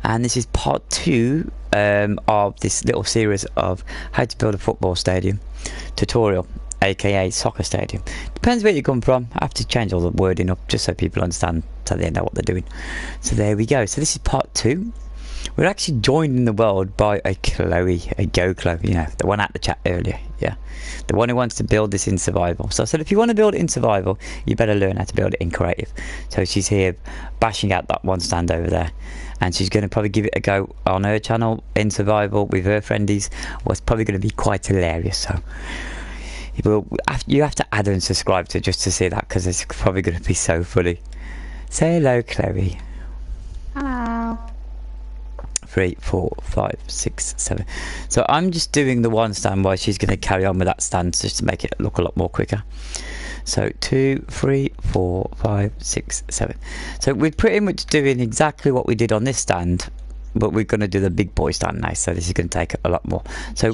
and this is part 2 of this little series of how to build a football stadium tutorial, aka soccer stadium. Depends where you come from. I have to change all the wording up just so people understand, so they know what they're doing. So there we go. So this is part 2. We're actually joined in the world by a Chloe, a Go Chloe, you know, the one at the chat earlier, yeah, the one who wants to build this in survival. So I said, if you want to build it in survival, you better learn how to build it in creative. So she's here bashing out that one stand over there, and she's going to probably give it a go on her channel in survival with her friendies. Well, it's probably going to be quite hilarious. So you have to add and subscribe to just to see that, because it's probably going to be so funny. Say hello, Chloe. Hello. 3, 4, 5, 6, 7. So I'm just doing the one stand while she's going to carry on with that stand, just to make it look a lot more quicker. So 2, 3, 4, 5, 6, 7. So we're pretty much doing exactly what we did on this stand, but we're going to do the big boy stand now. So this is going to take a lot more. So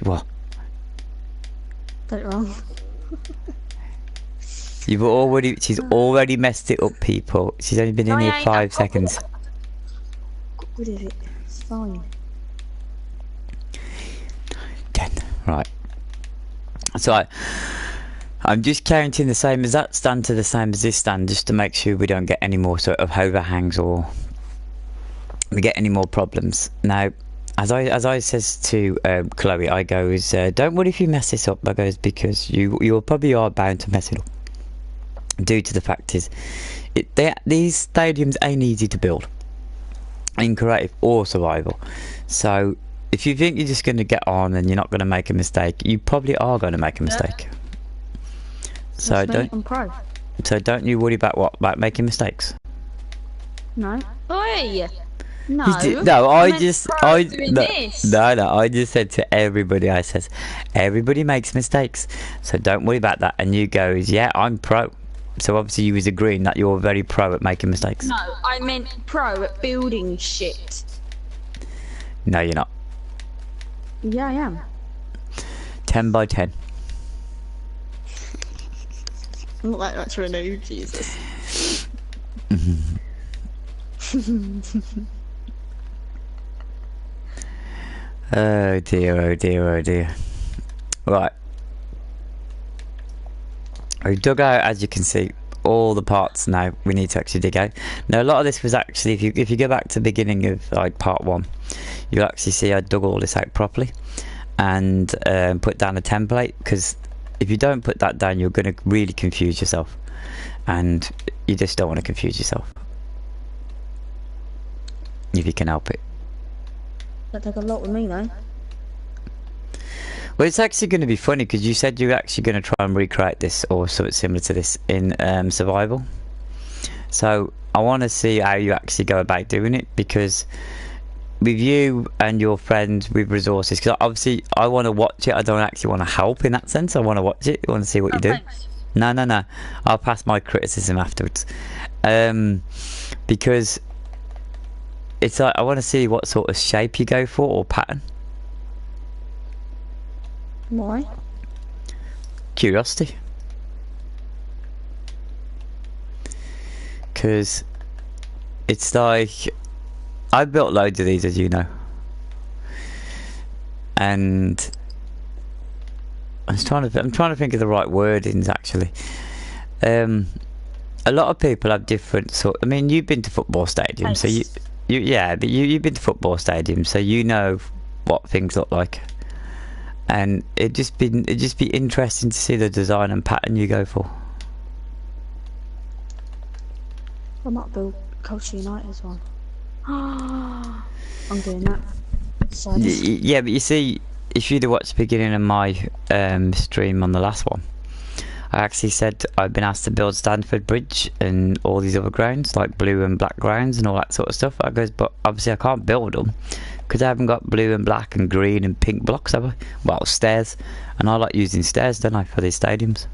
what? Got it wrong. She's already messed it up, people. She's only been in here 5 seconds. What is it? It's fine. 10. Right. So I'm just counting the same as that stand to the same as this stand, just to make sure we don't get any more sort of overhangs or we get any more problems. Now, as I says to Chloe, I goes, don't worry if you mess this up. I goes, because you probably are bound to mess it up, due to the fact is these stadiums ain't easy to build in creative or survival. So if you think you're just going to get on and you're not going to make a mistake, you probably are going to make a mistake. So don't you worry about making mistakes. No. Oi! No. I just said to everybody, I says everybody makes mistakes, so don't worry about that. And you goes, yeah, I'm pro. So obviously you was agreeing that you're very pro at making mistakes. No, I meant pro at building shit. No, you're not. Yeah, I am. 10 by 10. I'm not like that to a noob, Jesus. Oh dear, oh dear, oh dear. Right. We've dug out, as you can see, all the parts now we need to actually dig out. Now a lot of this was actually, if you go back to the beginning of like part 1, you'll actually see I dug all this out properly and put down a template, because if you don't put that down, you're going to really confuse yourself, and you just don't want to confuse yourself if you can help it. That took a lot with me though. Well, it's actually going to be funny, because you said you're actually going to try and recreate this or something similar to this in survival. So I want to see how you actually go about doing it, because with you and your friends with resources, because obviously I want to watch it, I don't actually want to help in that sense. I want to watch it, I want to see what you do. Thanks. No, I'll pass my criticism afterwards, because it's like I want to see what sort of shape you go for, or pattern. Why? Curiosity. Because it's like I built loads of these, as you know, and I'm trying to think of the right wordings actually. A lot of people have different I mean, you've been to football stadiums, so you've been to football stadiums, so you know what things look like. And it'd just be interesting to see the design and pattern you go for. I might build Culture United's one. I'm doing that. Yeah, but you see, if you'd have watched the beginning of my stream on the last one, I actually said I've been asked to build Stanford Bridge and all these other grounds, like blue and black grounds and all that sort of stuff. I goes, but obviously I can't build them, because I haven't got blue and black and green and pink blocks, have I? Well, stairs, and I like using stairs, don't I, for these stadiums?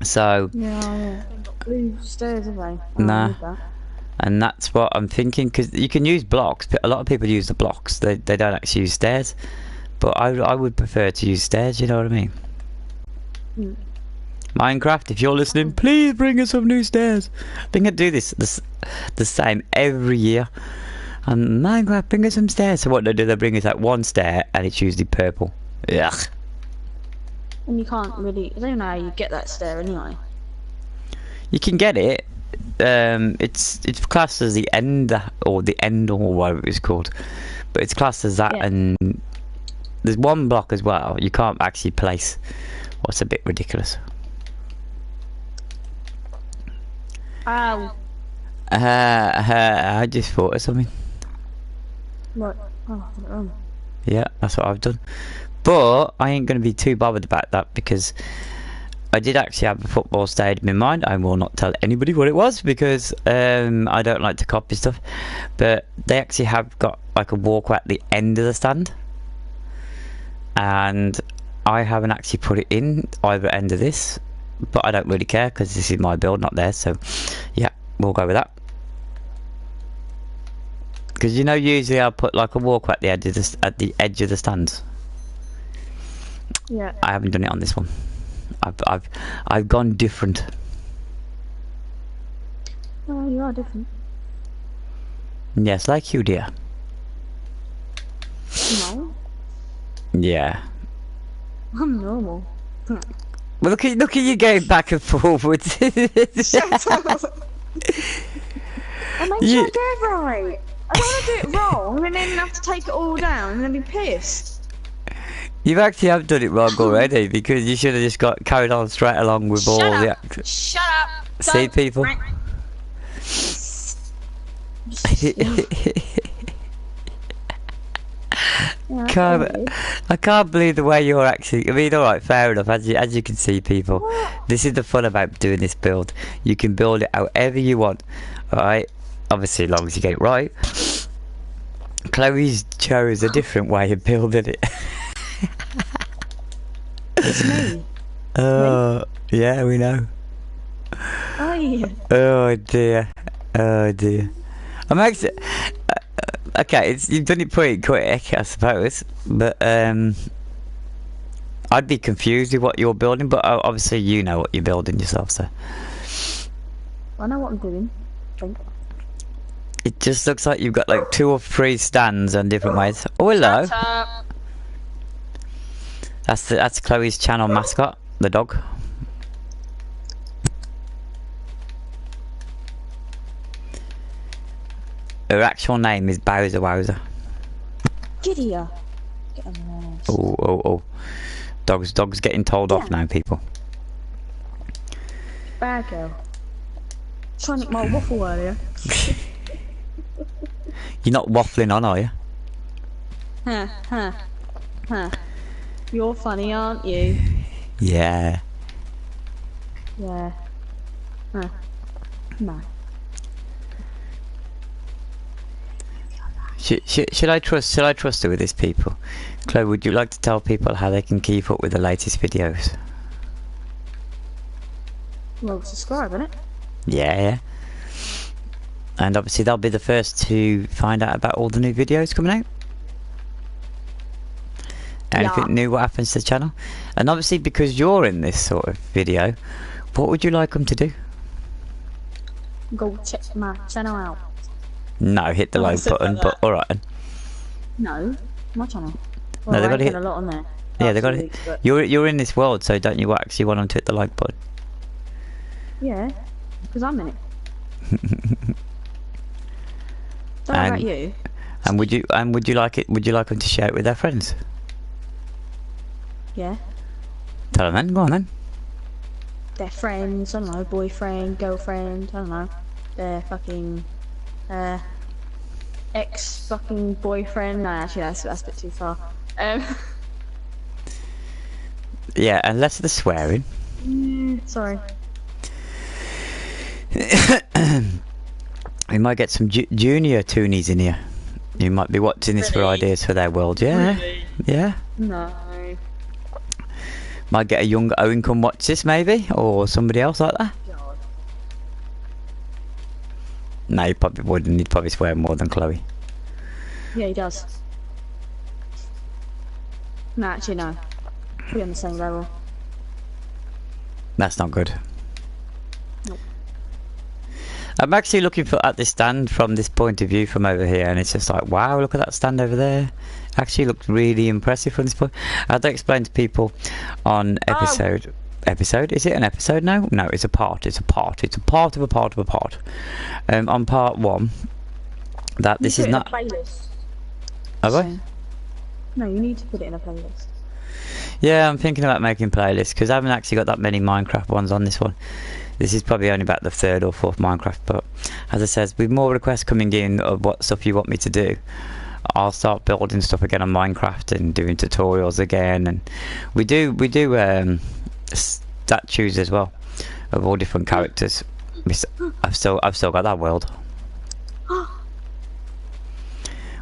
So yeah. Blue stairs, have they? Nah. And that's what I'm thinking, because you can use blocks, but a lot of people use the blocks. They don't actually use stairs, but I would prefer to use stairs. You know what I mean? Minecraft, if you're listening, please bring us some new stairs. I think I do this the same every year. And Minecraft, bring us some stairs. So what they do, they bring us that one stair, and it's usually purple. Ugh. And you can't really. I don't know how you get that stair anyway. You can get it. It's classed as the end or whatever it's called, but it's classed as that. Yeah. And there's one block as well. You can't actually place. What's a bit ridiculous. Ow. I just thought of something. What? Oh, Yeah, that's what I've done. But I ain't going to be too bothered about that because I did actually have a football stadium in mind. I will not tell anybody what it was because I don't like to copy stuff. But they actually have got like a walkway at the end of the stand. And I haven't actually put it in either end of this. But I don't really care because this is my build, not theirs. So yeah, we'll go with that. Because you know, usually I'll put like a walkway at the edge of the stands. yeah. I haven't done it on this one. I've gone different. Oh, you are different. Yes, like you, dear. No, Yeah. I'm normal. Well, look at you going back and forwards. Shut up. I make sure I do it right. I don't want to do it wrong and then have to take it all down and then be pissed. You actually have done it wrong already because you should have just got carried on straight along with all the action. Shut up. See, people. I can't believe the way you're actually. I mean, all right, fair enough. As you can see, people, this is the fun about doing this build. You can build it however you want. All right, obviously, as long as you get it right. Chloe's chose a different way of building it. It's me. Oh, yeah, we know. Oh, yeah. Oh dear. Oh dear. I'm actually. Okay, you've done it pretty quick, I suppose. But I'd be confused with what you're building. But obviously, you know what you're building yourself, so. I know what I'm doing. Think. It just looks like you've got like 2 or 3 stands on different ways. Oh, hello. Shut up. That's Chloe's channel mascot, the dog. Her actual name is Bowser Wowser. Get here. Get on the ass. Oh. Dog's getting told off now, people. Bad girl. Trying to make my waffle earlier. You're not waffling on, are you? Huh. You're funny, aren't you? Yeah. Yeah. Huh. No. Should I trust her with this, people? Chloe, would you like to tell people how they can keep up with the latest videos? Well, subscribe, innit? Yeah. And obviously they'll be the first to find out about all the new videos coming out. Anything new what happens to the channel. And obviously because you're in this sort of video, what would you like them to do? Go check my channel out. No, hit the Oh, I like said button, that. but alright. No, my channel. Well, they've I got to ain't hit. put a lot on there. Yeah, they got Last it. week, but- You're in this world, so don't you actually want them to hit the like button? Yeah, because I'm in it. Don't know about you. And would you like it? Would you like them to share it with their friends? Yeah. Tell them then. Go on then. Their friends, I don't know, boyfriend, girlfriend, I don't know. Their fucking ex fucking boyfriend. No, actually that's a bit too far. Yeah, and less of the swearing. Sorry. We might get some junior toonies in here. You might be watching this for Really? ideas for their world. Yeah, Really? yeah. No. Might get a young Owen come watch this maybe, or somebody else like that. God. No, he probably wouldn't. He'd probably swear more than Chloe. Yeah, he does. No, actually no. We're on the same level. That's not good. Nope. I'm actually looking at this stand from this point of view from over here, and it's just like, wow, look at that stand over there. Actually looked really impressive from this point. I had to explain to people on episode. Episode? Is it an episode now? No, it's a part. It's a part. It's a part of a part of a part. On part 1, that this is not. A playlist. Have I? No, you need to put it in a playlist. Yeah, I'm thinking about making playlists because I haven't actually got that many Minecraft ones on this one. This is probably only about the 3rd or 4th Minecraft, but as I said, with more requests coming in of what stuff you want me to do, I'll start building stuff again on Minecraft and doing tutorials again, and we do statues as well of all different characters. I've still got that world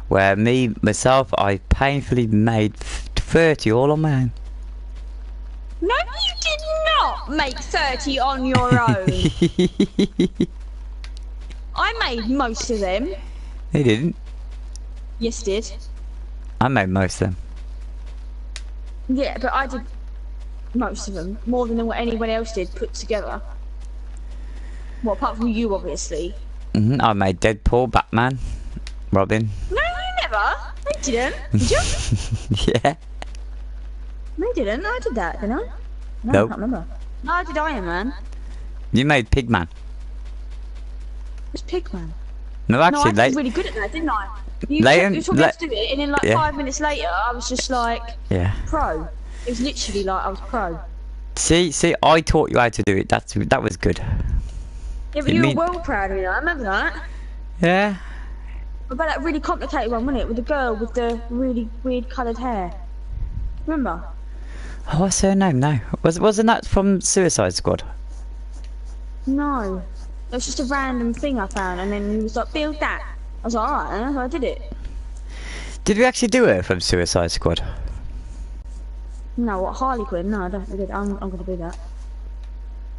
where myself I painfully made 30 all on my own. No, you did not make 30 on your own. I made most of them. He didn't. Yes, did. I made most of them. Yeah, but I did most of them, more than what anyone else did put together. Well, apart from you, obviously. I made Deadpool, Batman, Robin. No, you never. I didn't. Did you? Yeah. No, you didn't. I did that, didn't I? No, Nope. I can't remember. No, I did Iron Man. You made Pigman. It's Pigman. No, actually, no, I was really good at that, didn't I? You told me to do it, and then like 5 minutes later, I was just like, pro. It was literally like I was pro. See, I taught you how to do it. That was good. Yeah, but you were well proud of me. I remember that. Yeah. What about that really complicated one, wasn't it? With the girl with the really weird coloured hair. Remember? Oh, what's her name now? Wasn't that from Suicide Squad? No. It was just a random thing I found, and then he was like, build that. I was like, alright, and so I did it. Did we actually do her from Suicide Squad? No, what, Harley Quinn? No, I don't think I did. I'm gonna do that.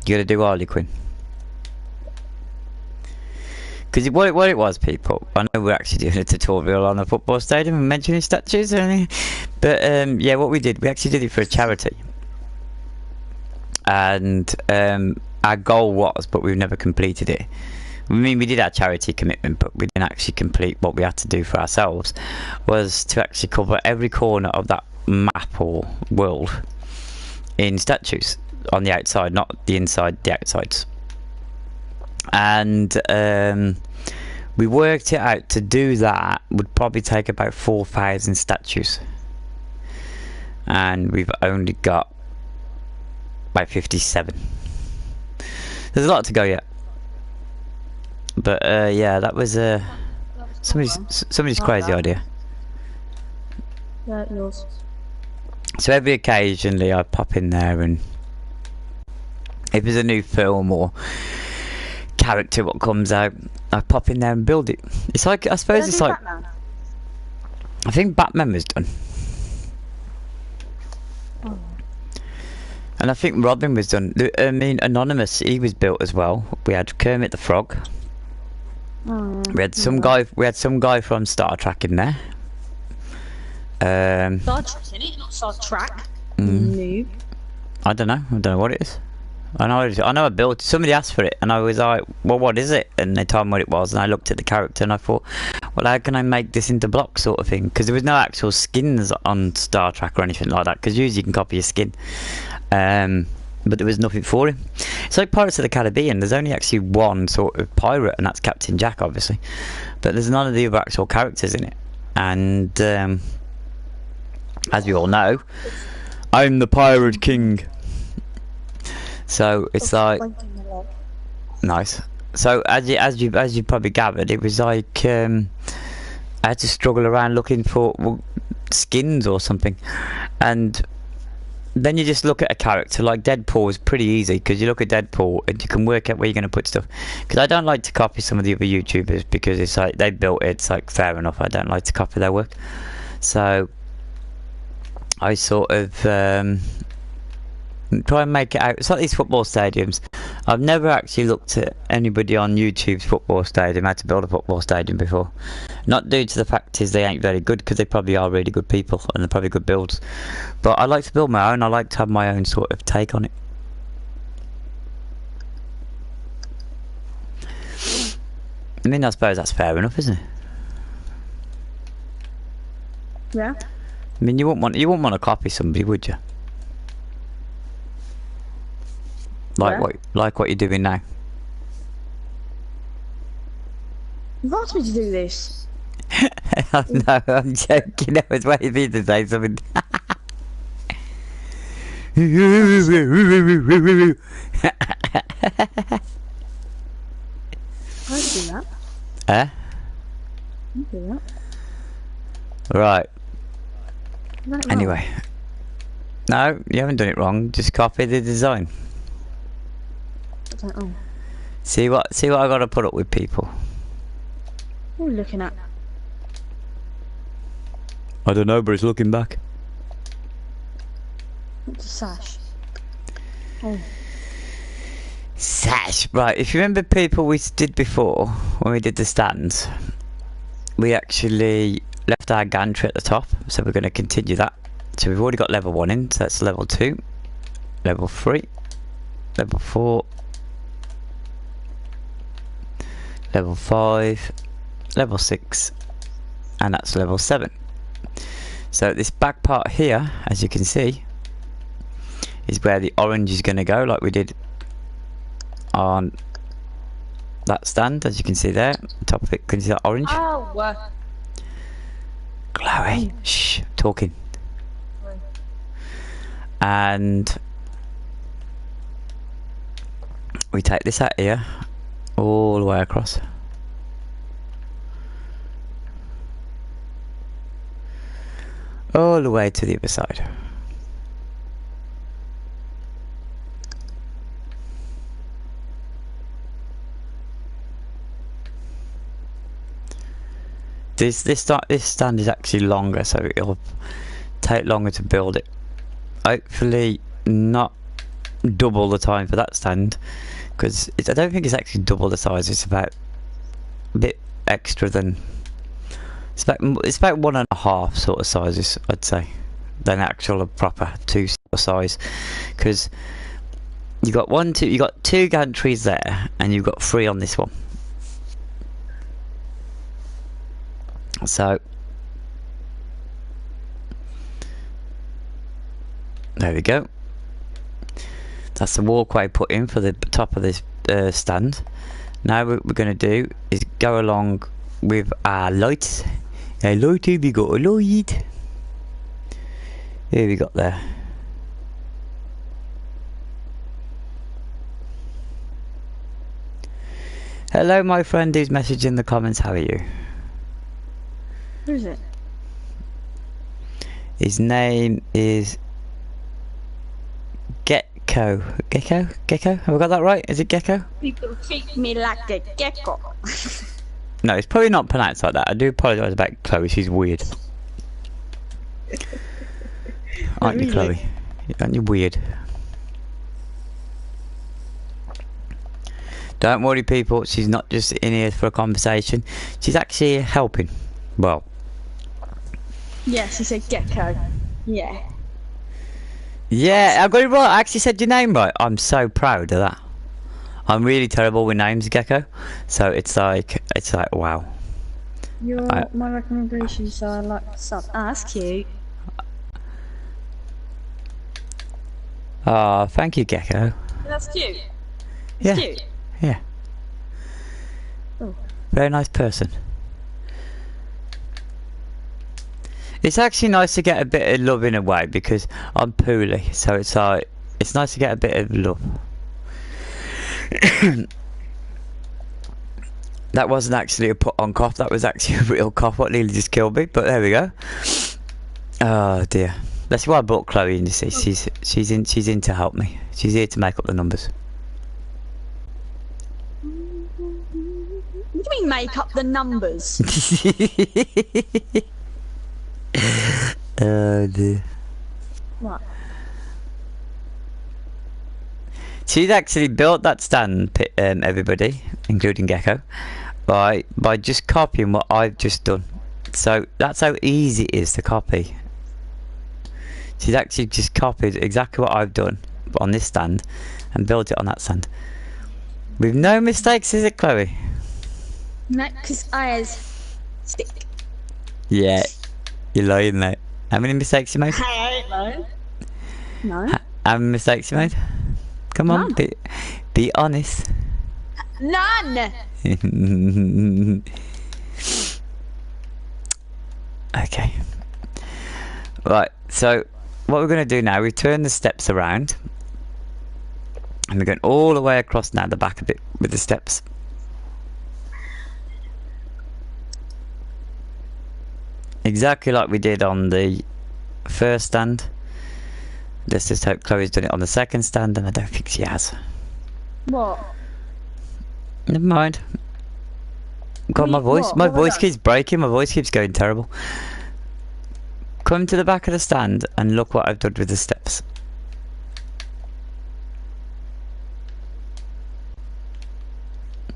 You gotta do Harley Quinn. Because what it was, people, I know we're actually doing a tutorial on a football stadium and mentioning statues, but yeah, what we actually did it for a charity. And our goal was, but we've never completed it. I mean, we did our charity commitment, but we didn't actually complete what we had to do for ourselves, was to actually cover every corner of that map or world in statues on the outside, not the inside, the outsides. And we worked it out to do that would probably take about 4,000 statues, and we've only got about 57. There's a lot to go yet, but yeah, that was somebody's crazy idea. Yeah, yours. So every occasionally I pop in there, and if there's a new film or character what comes out, I pop in there and build it. It's like, I suppose it's like Batman? I think Batman was done, and I think Robin was done. I mean, Anonymous, he was built as well. We had Kermit the Frog. We had some guy. We had some guy from Star Trek in there. Star Trek, isn't it? Not Star Trek. Noob. I don't know what it is. I know I built it. Somebody asked for it, and I was like, well, what is it? And they told me what it was, and I looked at the character, and I thought, well, how can I make this into blocks, sort of thing? Because there was no actual skins on Star Trek or anything like that, because usually you can copy a skin. But there was nothing for him. It's like Pirates of the Caribbean. There's only actually one sort of pirate, and that's Captain Jack, obviously. But there's none of the other actual characters in it. And as we all know, I'm the Pirate King. So it's like nice. So as you probably gathered, it was like I had to struggle around looking for skins or something, and then you just look at a character like Deadpool is pretty easy, because you look at Deadpool and you can work out where you're going to put stuff. Because I don't like to copy some of the other YouTubers, because it's like they built it. It's like fair enough. I don't like to copy their work, so I sort of try and make it out. It's like these football stadiums. I've never actually looked at anybody on YouTube's football stadium how to build a football stadium before. Not due to the fact is they ain't very good, because they probably are really good people and they're probably good builds. But I like to build my own. I like to have my own sort of take on it. I mean, I suppose that's fair enough, isn't it? Yeah. I mean, you wouldn't want to copy somebody, would you? Like Yeah. like what you're doing now. You've asked me to do this. No, I'm joking. I was waiting for you to say something. I can do that. Eh? I can do that. Right. Is that wrong? Anyway. No, you haven't done it wrong. Just copy the design. What's that wrong? See what I gotta put up with people. What are we looking at? I don't know, but it's looking back. What's a sash? Oh. Sash. Right, if you remember people we did before, when we did the stands, we actually left our gantry at the top, so we're going to continue that. So we've already got level 1 in, so that's level 2, level 3, level 4, level 5, level 6, and that's level 7. So this back part here, as you can see, is where the orange is going to go, like we did on that stand, as you can see there. Top of it, can you see that orange? Oh, Chloe, shh, talking. And we take this out here, all the way across. All the way to the other side. This stand is actually longer, so it'll take longer to build it. Hopefully not double the time for that stand, because I don't think it's actually double the size. It's about a bit extra than it's about 1.5 sort of sizes, I'd say, than actual proper 2 sort of size, because you got 2 gantries there, and you've got 3 on this one. So there we go. That's the walkway put in for the top of this stand. Now what we're going to do is go along with our lights. A light, we got a light. Here we got there. Hello my friend who's messaged in the comments, how are you? Who is it? His name is Gecko. Gecko? Have I got that right? Is it Gecko? People treat me like a gecko. No, it's probably not pronounced like that. I do apologise about Chloe, she's weird. Aren't you, Really? Chloe? Aren't you weird? Don't worry people, she's not just in here for a conversation. She's actually helping. Well, Yes, he said gecko. Yeah. yeah, I got it right. I actually said your name right. I'm so proud of that. I'm really terrible with names, Gecko. So it's like wow. You're my recommendation, so I like the sub. Ah, that's cute. Oh, thank you, Gecko. That's cute. Yeah, Cute. yeah. Oh. Very nice person. It's actually nice to get a bit of love in a way, because I'm poorly, so it's like it's nice to get a bit of love. That wasn't actually a put on cough, that was actually a real cough, what nearly just killed me, but there we go. Oh dear. That's why I brought Chloe in, you see. She's in to help me. She's here to make up the numbers. What do you mean make up the numbers? Oh dear. What? She's actually built that stand, everybody, including Gecko, by just copying what I've just done. So that's how easy it is to copy. She's actually just copied exactly what I've done on this stand and built it on that stand. With no mistakes, is it, Chloe? No, because I has stick. Yeah, you're lying, mate. How many mistakes you made? I don't know. No. How many mistakes you made? Come on, None. be honest. None. Okay. Right, so what we're going to do now, we turn the steps around. And we're going all the way across now, the back of it, with the steps. Exactly like we did on the first stand. Let's just hope Chloe's done it on the second stand, and I don't think she has. What? Never mind. God, my voice keeps breaking, my voice keeps going terrible. Come to the back of the stand and look what I've done with the steps.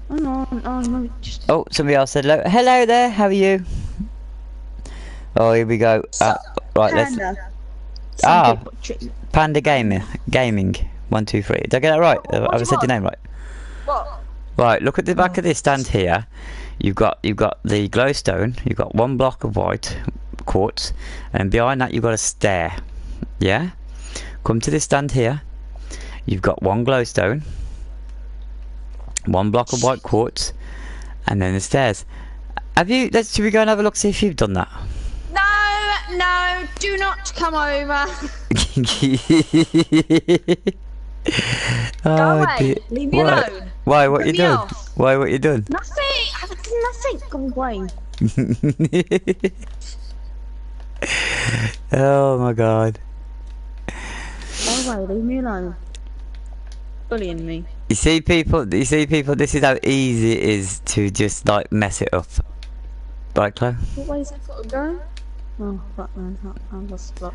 No, just... Oh, somebody else said hello. Hello there, how are you? Oh, here we go. Right, let's... Panda. Panda Gaming. 1, 2, 3. Did I get that right? What Have I said your name right? What? Right, look at the back of this stand here. You've got the glowstone. You've got one block of white quartz, and behind that you've got a stair. Yeah. Come to this stand here. You've got one glowstone, one block of white quartz, and then the stairs. Should we go and have a look, see if you've done that? No, do not come over. Go away. Dear. Leave me alone. Why? What Put you me doing? off. Why? What you doing? Nothing. I haven't done nothing. Go away. Oh my god. Go away. Leave me alone. Bullying me. You see people, this is how easy it is to just like mess it up. Right, Chloe? What way is that got to go? Oh, fuck man. I lost the block.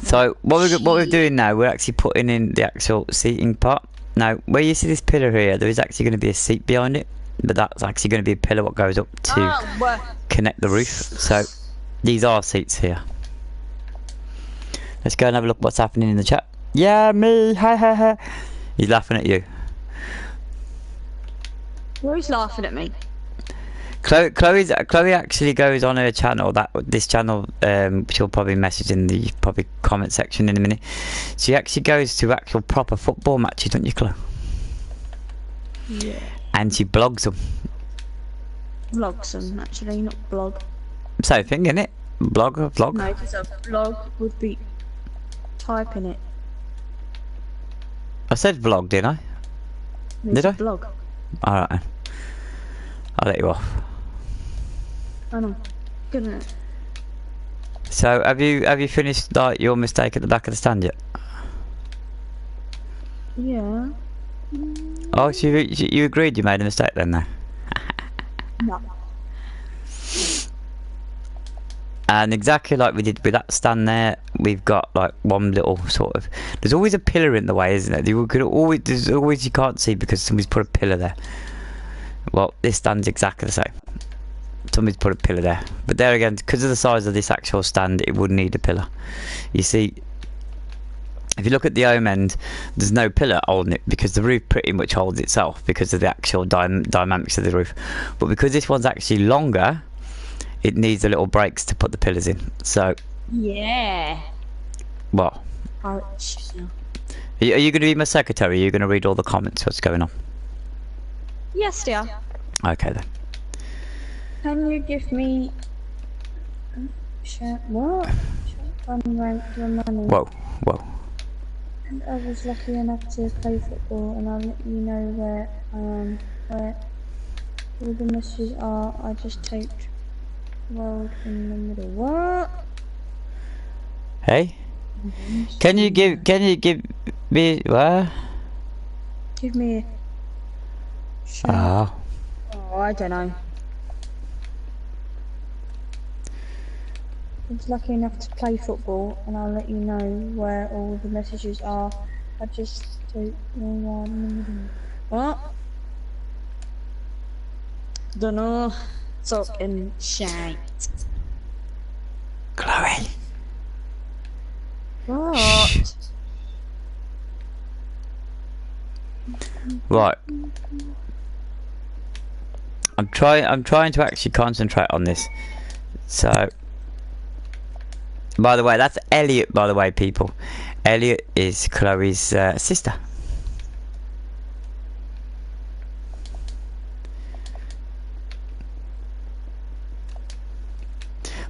So what we're doing now, we're actually putting in the actual seating part. Now, where you see this pillar here, there is actually going to be a seat behind it, but that's actually going to be a pillar what goes up to connect the roof. So these are seats here. Let's go and have a look what's happening in the chat. Yeah, me. Ha ha ha. He's laughing at you. Who's laughing at me? Chloe actually goes on her channel. This channel, she'll probably message in the comment section in a minute. She actually goes to actual proper football matches, don't you, Chloe? Yeah. And she blogs them. Vlogs them, actually, not blog. Same thing, isn't it? Vlog. No, because a blog would be typing it. I said vlog, didn't I? Did I? Blog. Alright then. I'll let you off. I know. Good at it. So have you finished like your mistake at the back of the stand yet? Yeah. Oh, so you agreed you made a mistake then, though? No. And exactly like we did with that stand there, we've got like one little sort of... There's always a pillar in the way, isn't there? There's always you can't see because somebody's put a pillar there. Well, this stand's exactly the same. Somebody's put a pillar there. But there again, because of the size of this actual stand, it would need a pillar. You see, if you look at the home end, there's no pillar holding it because the roof pretty much holds itself because of the actual dynamics of the roof. But because this one's actually longer, it needs the little breaks to put the pillars in. So, Yeah. well, Oh, are you going to be my secretary? Are you going to read all the comments? What's going on? yes, dear. Okay then. Can you give me... What? Your money. Whoa. And I was lucky enough to play football, and I'll let you know where I am, where all the messages are. I just typed world in the middle. What? Hey? Can you give me what? Give me a... Ah. Oh, I don't know. I was lucky enough to play football, and I'll let you know where all the messages are. I just don't know one in the middle. What? Dunno. Talking shite. Chloe. What? Right. I'm trying to actually concentrate on this. So, by the way, that's Elliot. By the way, people, Elliot is Chloe's sister.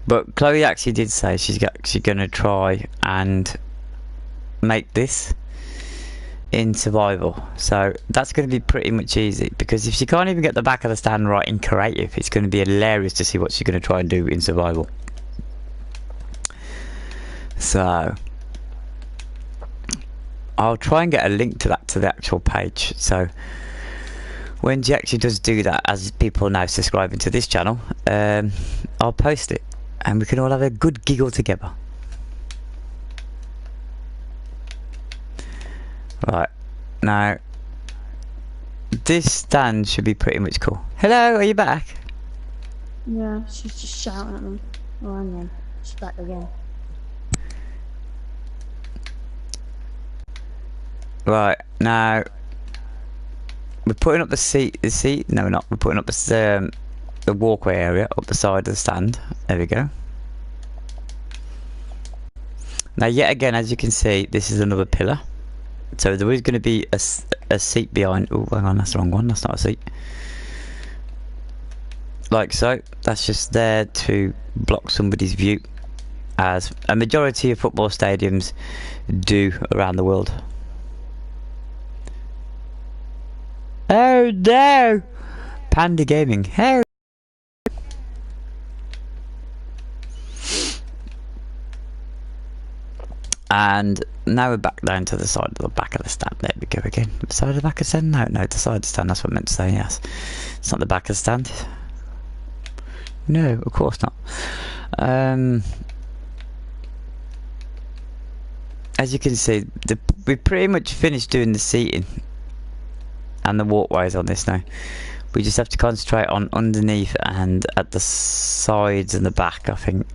But Chloe actually did say she's actually going to try and make this in survival. So that's going to be pretty much easy, because if she can't even get the back of the stand right in creative, it's going to be hilarious to see what she's going to try and do in survival. So I'll try and get a link to that, to the actual page. So when she actually does do that, as people now subscribing to this channel, I'll post it and we can all have a good giggle together. Right, now this stand should be pretty much cool. Hello, are you back? Yeah, she's just shouting at me. Oh, hang on. She's back again. Right, now we're putting up the seat. No, we're not. We're putting up the walkway area up the side of the stand. There we go. Now, yet again, as you can see, this is another pillar. So there is going to be a seat behind. Oh, hang on, that's the wrong one. That's not a seat. Like so. That's just there to block somebody's view, as a majority of football stadiums do around the world. Oh no! Panda Gaming. Hey. And now we're back down to the side of the back of the stand. There we go again. The side of the back of the stand? No, the side of the stand. That's what I meant to say, yes. It's not the back of the stand. No, of course not. As you can see, we pretty much finished doing the seating and the walkways on this now. We just have to concentrate on underneath and at the sides and the back, I think.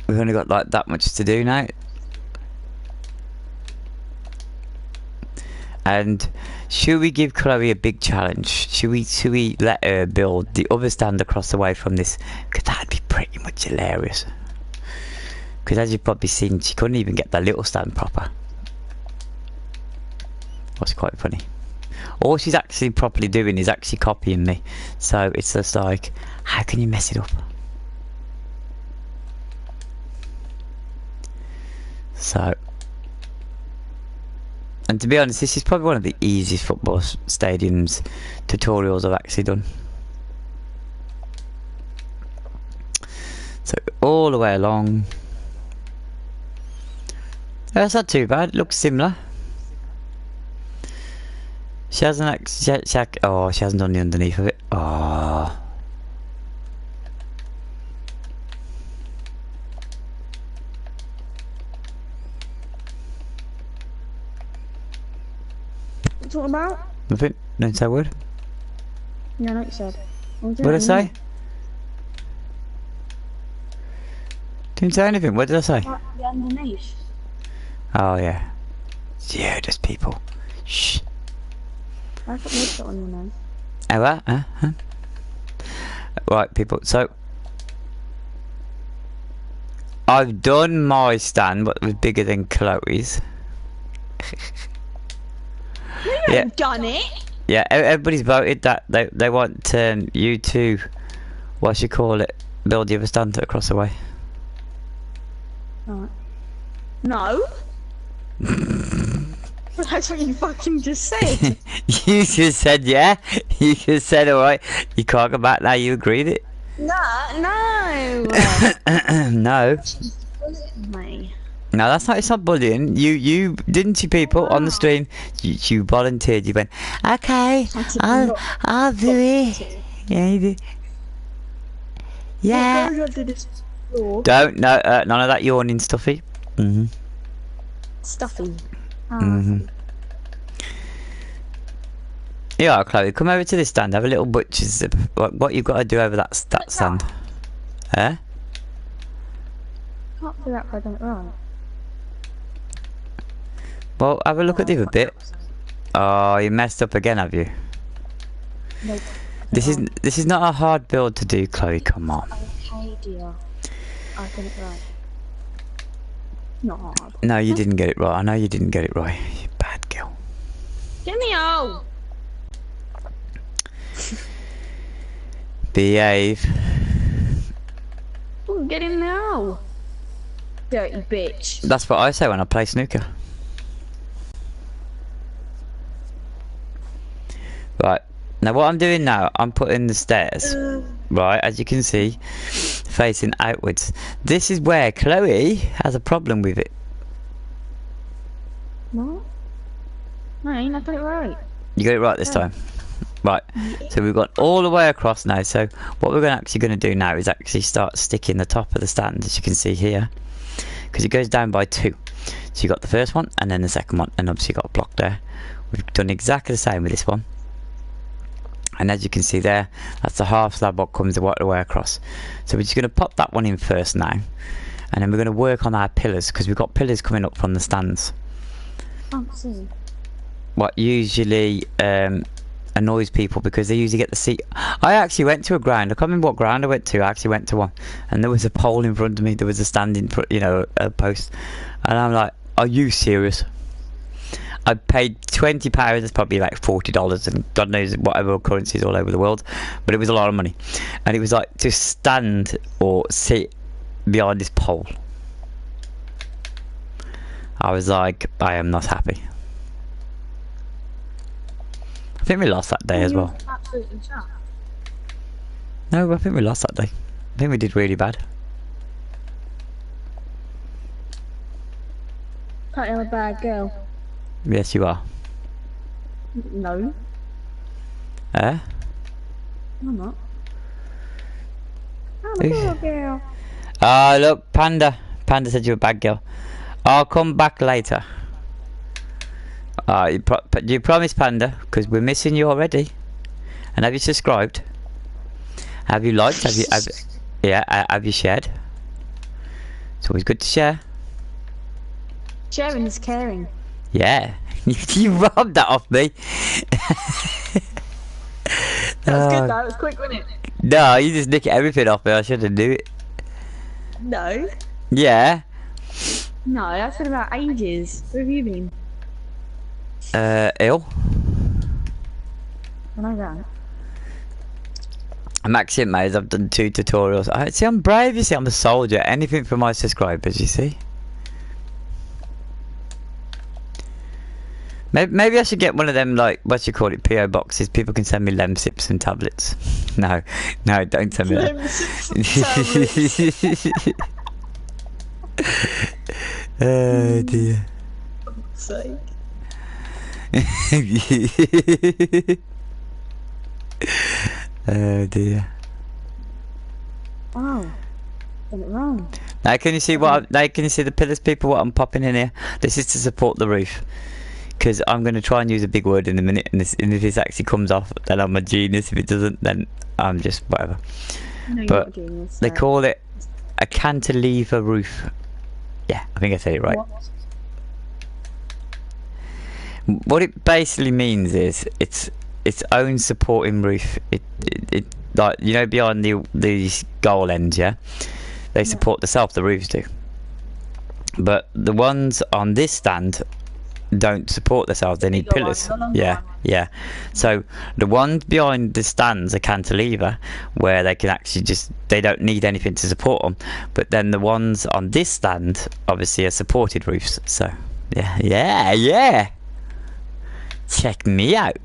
We've only got like that much to do now. And should we give Chloe a big challenge? Should we let her build the other stand across the way from this? Because that'd be pretty much hilarious. Because as you've probably seen, she couldn't even get the little stand proper. That's quite funny. All she's actually properly doing is actually copying me. So it's just like, how can you mess it up? So, and to be honest, this is probably one of the easiest football stadiums tutorials I've actually done. So all the way along. That's not too bad. It looks similar. She hasn't actually. She hasn't done the underneath of it. Oh. What you talking about? Nothing. Don't say a word. Yeah, I know what you said. What did I say? Didn't say anything. What did I say? The underneath. Oh yeah. Yeah, just people. Shh. I thought you put on your nose. Oh what? Huh? Right, people. So I've done my stand, but it was bigger than Chloe's. You haven't done it. Yeah, everybody's voted that they want you to, what should you call it, build the other stand across the way. Alright. No. That's what you fucking just said. You just said yeah. You just said alright. You can't go back now. You agreed it. No. No. Me. No, that's not. It's not bullying. You didn't you people on the stream? You volunteered. You went. Okay, I'll do it. Yeah, you did. Yeah. Don't none of that yawning, Stuffy. Stuffy. Yeah, Chloe, come over to this stand. Have a little butcher's. What you've got to do over that stand? Eh? Can't do that if I don't right. Well, have a look at the other bit. Oh, you messed up again, have you? Nope. This is not a hard build to do, Chloe. Come on. Okay, dear. I got it right. Not hard. No, you didn't get it right. I know you didn't get it right. You bad girl. Get me out! Behave. Oh, get in now! Dirty bitch. That's what I say when I play snooker. Right. Now what I'm doing now, I'm putting the stairs, right, as you can see, facing outwards. This is where Chloe has a problem with it. What? No, I got it right. You got it right this time. Right. So we've got all the way across now. So what we're actually going to do now is actually start sticking the top of the stand, as you can see here. Because it goes down by 2. So you got the first one and then the second one, and obviously you got a block there. We've done exactly the same with this one. And as you can see there, that's the half slab what comes the way across. So we're just going to pop that one in first now. And then we're going to work on our pillars, because we've got pillars coming up from the stands. Can't see. What usually annoys people, because they usually get the seat. I actually went to a ground. I can't remember what ground I went to. I actually went to one. And there was a pole in front of me. There was a stand in front, you know, a post. And I'm like, are you serious? I paid £20, it's probably like $40, and God knows whatever currencies all over the world, but it was a lot of money. And it was like to stand or sit behind this pole. I was like, I am not happy. I think we lost that day as well. Absolutely chuffed. No, I think we lost that day. I think we did really bad. Cut I'm a bad girl. Yes, you are. No, Eh? I'm not. I'm a Who's- good girl. Ah, look, Panda. Panda said you're a bad girl. I'll come back later. You promise, Panda, because we're missing you already. And have you subscribed? Have you liked? Have you shared? It's always good to share. Sharing is caring. Yeah. You robbed that off me. That was Oh, good though, it was quick, wasn't it? no, you just nick everything off me. I shouldn't do it. No. Yeah. No, that's been about ages. Where have you been? Ill. I know that. I'm Maxim, mate. I've done 2 tutorials. See, I'm brave. You see, I'm a soldier. Anything for my subscribers, you see. Maybe I should get one of them, like, what you call it, PO boxes. People can send me lemsips and tablets. No, don't send me that. Oh dear. Sake. Oh dear. Oh, got it wrong. Now can you see what? Now can you see the pillars, people? What I'm popping in here? This is to support the roof. Because I'm going to try and use a big word in a minute, and if this actually comes off, then I'm a genius. If it doesn't, then I'm just whatever. No, you're But not doing this, they so. call it a cantilever roof. Yeah, I think I said it right. What it basically means is it's its own supporting roof. It like, you know, beyond these goal ends, yeah, they support themselves. The roofs do, but the ones on this stand don't support themselves. They need go on, pillars. the long Yeah, one. yeah. So the ones behind the stands are cantilever, where they can actually they don't need anything to support them. But then the ones on this stand obviously are supported roofs. So yeah. Check me out.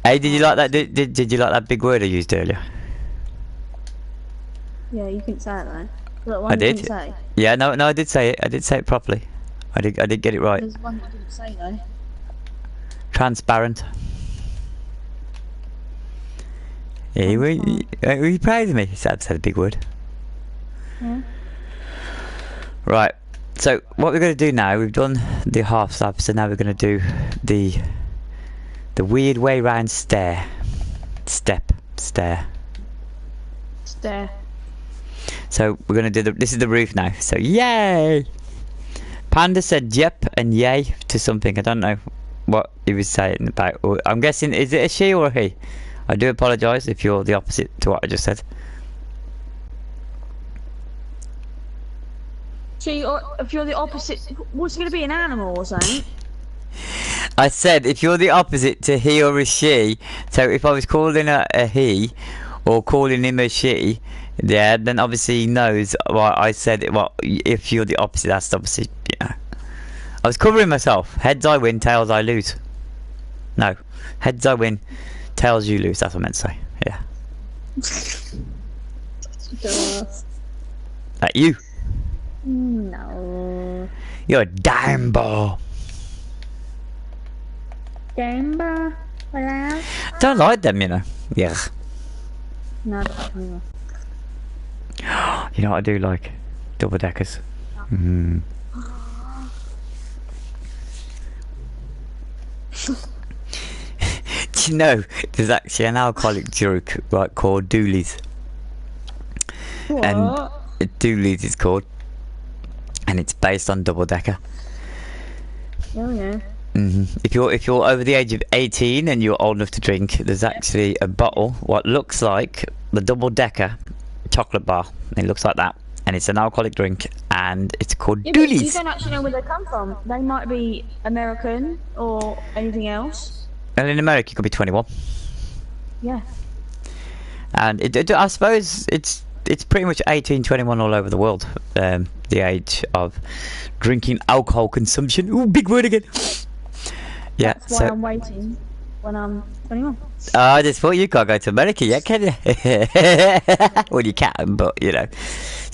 Hey, did you like that? Did you like that big word I used earlier? Yeah, you couldn't say it though. That one I you did. couldn't say. Yeah, no, I did say it. I did say it properly. I did get it right. There's one you didn't say though. Transparent. Yeah, were you proud of me? I've said a big word. Yeah. Right. So what we're going to do now? We've done the half slab, so now we're going to do the weird way round stair. Stair. Stare. So we're going to do this is the roof now. So yay! Panda said yep and yay to something. I don't know what he was saying about. I'm guessing, is it a she or a he? I do apologise if you're the opposite to what I just said. She, or if you're the opposite, what's it going to be, an animal or something? I said if you're the opposite to he or a she, so if I was calling her a he or calling him a she, yeah, then obviously he knows what I said. Well, if you're the opposite, that's obviously, you know. I was covering myself. Heads I win, tails I lose. No, heads I win, tails you lose. That's what I meant to say. Yeah. Like you. No. You're a dime ball. Gamber? Hello? Don't like them, you know. Yeah. No, no. You know what I do like? Double deckers. Mm. Do you know there's actually an alcoholic drink like called Doolies? What? And Doolies is called, and it's based on double decker. Oh yeah. If you're over the age of 18 and you're old enough to drink, there's actually a bottle what looks like the double decker chocolate bar. It looks like that, and it's an alcoholic drink, and it's called Yeah, but you Doolies. don't actually know where they come from. They might be American or anything else. And in America, you could be 21. Yeah. And I suppose it's pretty much 18, 21 all over the world. The age of drinking alcohol consumption. Ooh, big word again. Yeah. That's why I'm waiting when I'm 21. I just thought you can't go to America yet, can you? Well, you can, but you know,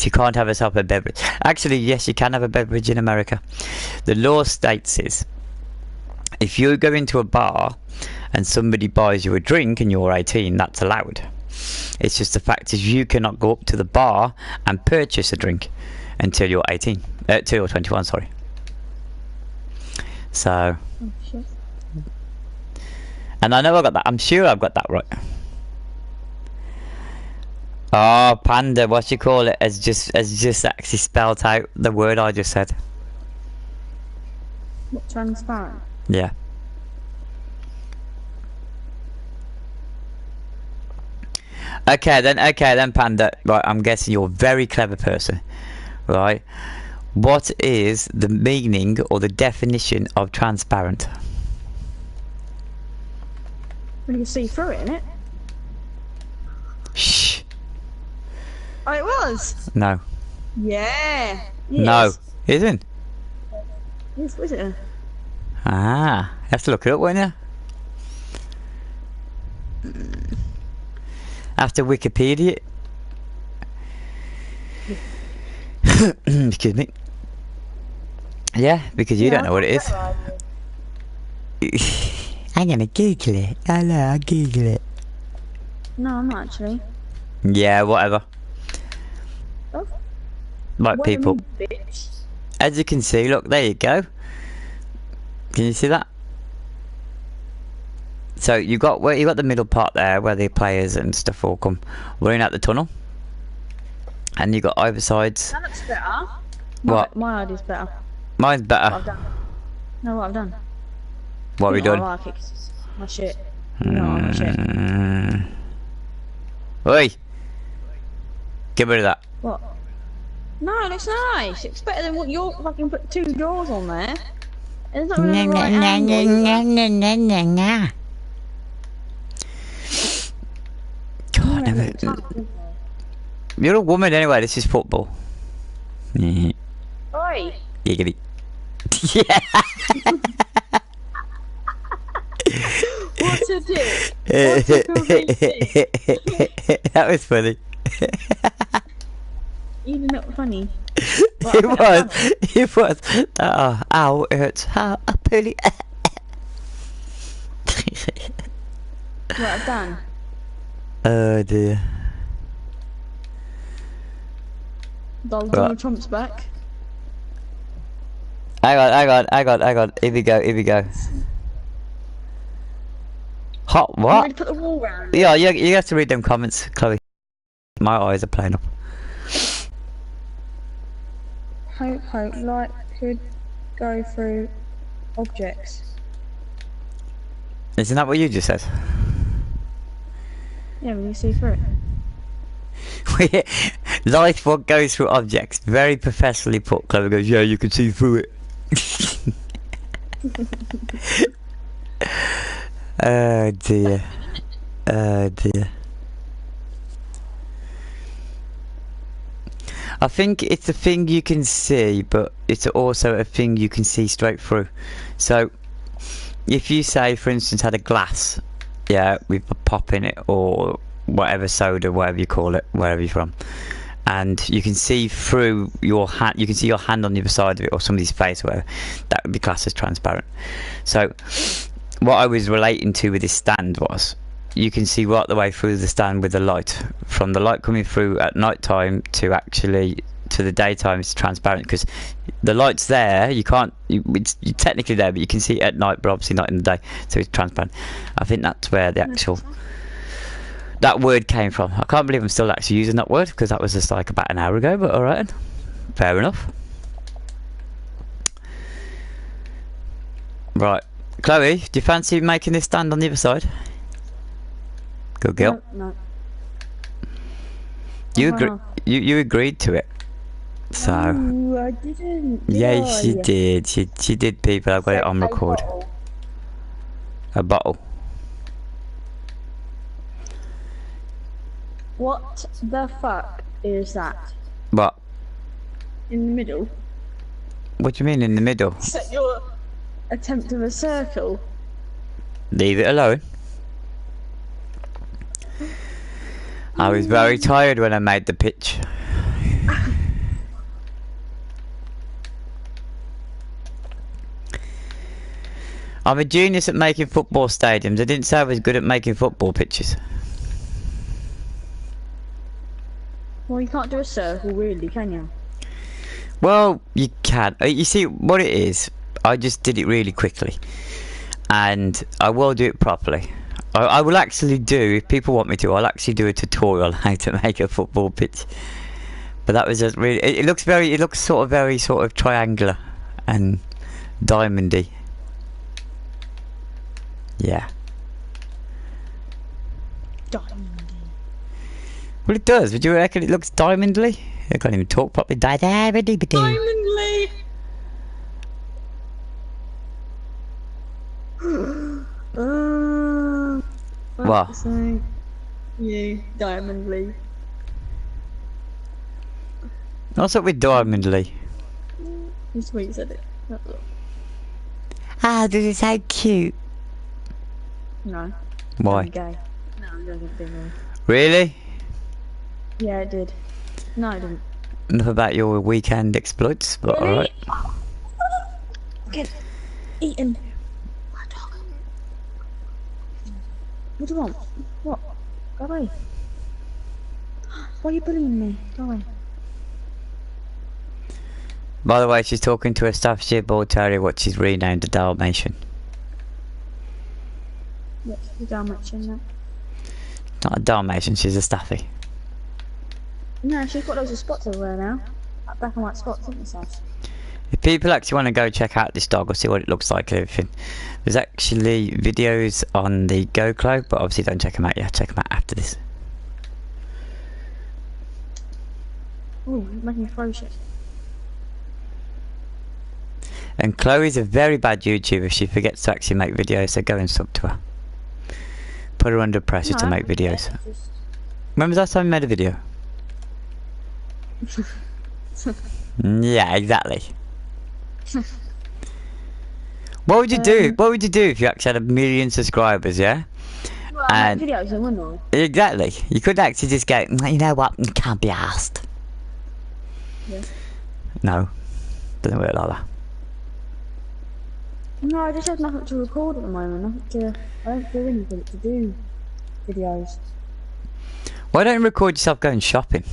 you can't have yourself a beverage. Actually, yes, you can have a beverage in America. The law states is, if you go into a bar and somebody buys you a drink and you're 18, that's allowed. It's just the fact is you cannot go up to the bar and purchase a drink until you're 18, till you're 21. Sorry. So. Oh, shit. And I know I got that. I'm sure I've got that right. Oh, Panda, what you call it, has just actually spelled out the word I just said. What, transparent? Yeah. Okay then, Panda. Right, I'm guessing you're a very clever person, right? What is the meaning or the definition of transparent? Well, you can see through it, innit? Shh. Oh, it was? No. Yeah. No. Yes. Isn't? Yes, was it? Ah. You have to look it up, won't you? After Wikipedia. Excuse me. Yeah, because you don't know what it is. I'm gonna Google it. I'll Google it. No, I'm not actually. Yeah, whatever. Oh. Like What do you people. mean, bitch? As you can see, look, there you go. Can you see that? So you got the middle part there where the players and stuff all come running out the tunnel, and you got either sides. That looks better. What? My idea's better. Mine's What better. I've done. No, what I've done. What are we You know doing? I like it 'cause it's my shit. You know I like my shit. Oi! Get rid of that. What? No, it looks nice. It's better than what you're fucking put 2 drawers on there. And it's not really the right angle. God, never. You're a woman anyway. This is football. Oi! Giggity. Yeah. What a dick! What a complete dick! That was funny. Even not funny. It was. It was. Oh, ow, it hurts. Ow, Polly. What I've done. Oh dear. Donald Trump's back. Hang on. Here we go. Hot I'm what? going to put the wall round. Yeah, you have to read them comments, Chloe. My eyes are playing up. Hope, light could go through objects. Isn't that what you just said? Yeah, when you see through it. Light what goes through objects. Very professionally put. Chloe goes, yeah, you can see through it. Oh dear. Oh dear. I think it's a thing you can see, but it's also a thing you can see straight through. So, if you say, for instance, had a glass, yeah, with a pop in it, or whatever soda, whatever you call it, wherever you're from, and you can see through your hand, you can see your hand on the other side of it, or somebody's face, or whatever, that would be classed as transparent. So, what I was relating to with this stand was, you can see right the way through the stand with the light. From the light coming through at night time to the daytime, it's transparent, because the light's there, you're technically there, but you can see it at night, but obviously not in the day, so it's transparent. I think that's where the actual that word came from. I can't believe I'm still actually using that word, because that was just like about an hour ago, but alright, fair enough. Right, Chloe, do you fancy making this stand on the other side? Good girl. No. You agreed to it. So No, I didn't. yes, you did. She did, people. I've got it on record. A bottle. What the fuck is that? What? In the middle? What do you mean in the middle? Is that your attempt of a circle? Leave it alone. I was very tired when I made the pitch. I'm a genius at making football stadiums. I didn't say I was good at making football pitches. Well, you can't do a circle, really, can you? Well, you can. You see, what it is, I just did it really quickly. And I will do it properly. I will actually do, if people want me to, I'll actually do a tutorial on how to make a football pitch. But that was just really, it looks very sort of triangular and diamondy. Yeah. Diamondy. Well, it does. Would you reckon it looks diamondly? I can't even talk properly. Diamondly. Diamondly! What? You, diamondly. What's up with diamondly? Just what you said it. That's all. Ah, this is so cute. No. Why? I'm gay. No, it doesn't do me. Really? Yeah, it did. No, it didn't. Enough about your weekend exploits, but Really? alright. Get eaten. My dog. What do you want? What? Go away. Why are you bullying me? Go away. By the way, she's talking to a Staffordshire Bull Terrier, what she's renamed a Dalmatian. What's the Dalmatian now? Not a Dalmatian, she's a Staffy. No, she's got loads of spots everywhere now. Like black and white spots, isn't she? If people actually want to go check out this dog or see what it looks like and everything, there's actually videos on the GoClo, but obviously don't check them out yet, check them out after this. Ooh, making me throw shit. And Chloe's a very bad YouTuber, she forgets to actually make videos, so go and sub to her. Put her under pressure to make videos. When was the last time you made a video? Yeah, exactly. What would you do? What would you do if you actually had 1 million subscribers, yeah? Well, I make videos, wouldn't I? Exactly. You could actually just go, you know what, you can't be asked. Yeah. No. Doesn't work like that. No, I just have nothing to record at the moment. I don't do anything to do videos. Why don't you record yourself going shopping?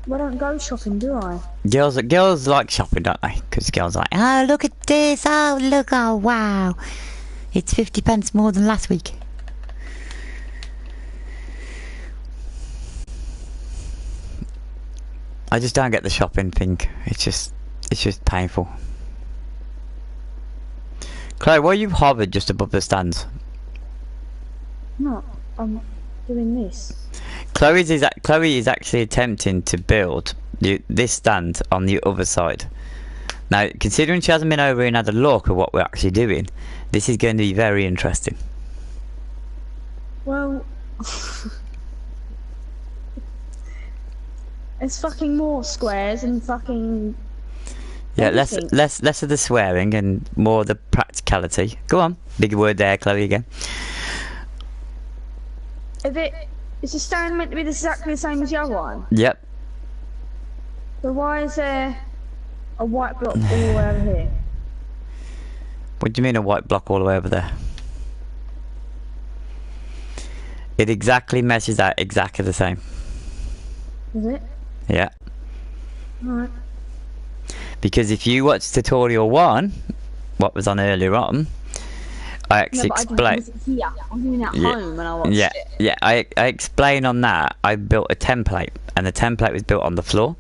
Well, I don't go shopping, do I? Girls like shopping, don't they? Because girls are like, oh, look at this, oh, look, oh, wow. It's 50 pence more than last week. I just don't get the shopping thing. It's just painful. Chloe, why you hovered just above the stands? No, I'm doing this. Chloe is actually attempting to build this stand on the other side. Now, considering she hasn't been over and had a look at what we're actually doing, this is going to be very interesting. Well, it's fucking more squares and fucking. Yeah, everything. less of the swearing and more of the practicality. Go on, big word there, Chloe again. Is the stand meant to be exactly the same as the other one? Yep. So why is there a white block all the way over here? What do you mean a white block all the way over there? It exactly measures out exactly the same. Is it? Yeah. Alright. Because if you watch tutorial 1, what was on earlier on, I actually explained. Here. I'm doing it at home when I watched Yeah, it. yeah. I explain on that. I built a template, and the template was built on the floor,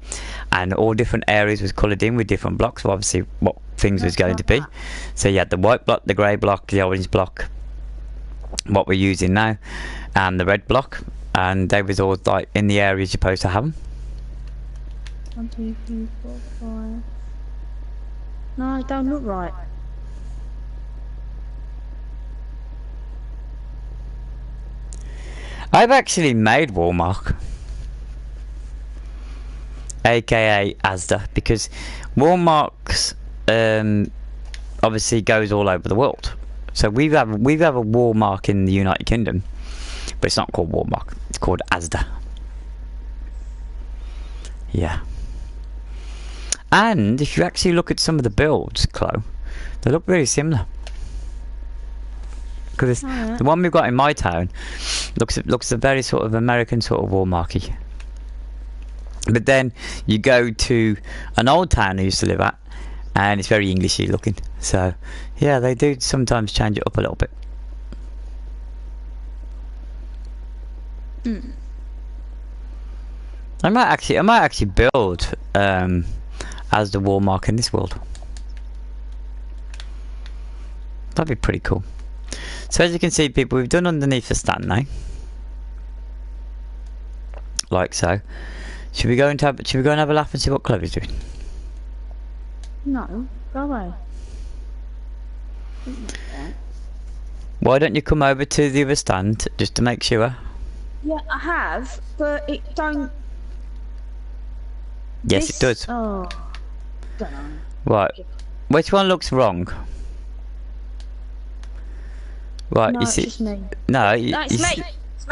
and all different areas was coloured in with different blocks. So obviously, what things was going to be. So you had the white block, the grey block, the orange block, what we're using now, and the red block, and they was all like in the areas you're supposed to have them. 1, 2, 3, 4, 5. No, it don't look right. I've actually made Wallmark, aka Asda, because Wallmark's obviously goes all over the world. So we have a Wallmark in the United Kingdom, but it's not called Wallmark. It's called Asda. Yeah. And if you actually look at some of the builds, Chloe, they look very similar. Because the one we've got in my town looks a very sort of American sort of Wallmarky. But then you go to an old town I used to live at, and it's very Englishy looking. So yeah, they do sometimes change it up a little bit. I might actually build as the Wallmark in this world. That'd be pretty cool. So as you can see, people, we've done underneath the stand now, like so. Should we go and have a laugh and see what Chloe's doing? No, go away. Why don't you come over to the other stand just to make sure? Yeah, I have, but it don't. Yes, it does. Oh, don't know. Right, which one looks wrong? Right, No, you it's see? just me. No, No, it's me.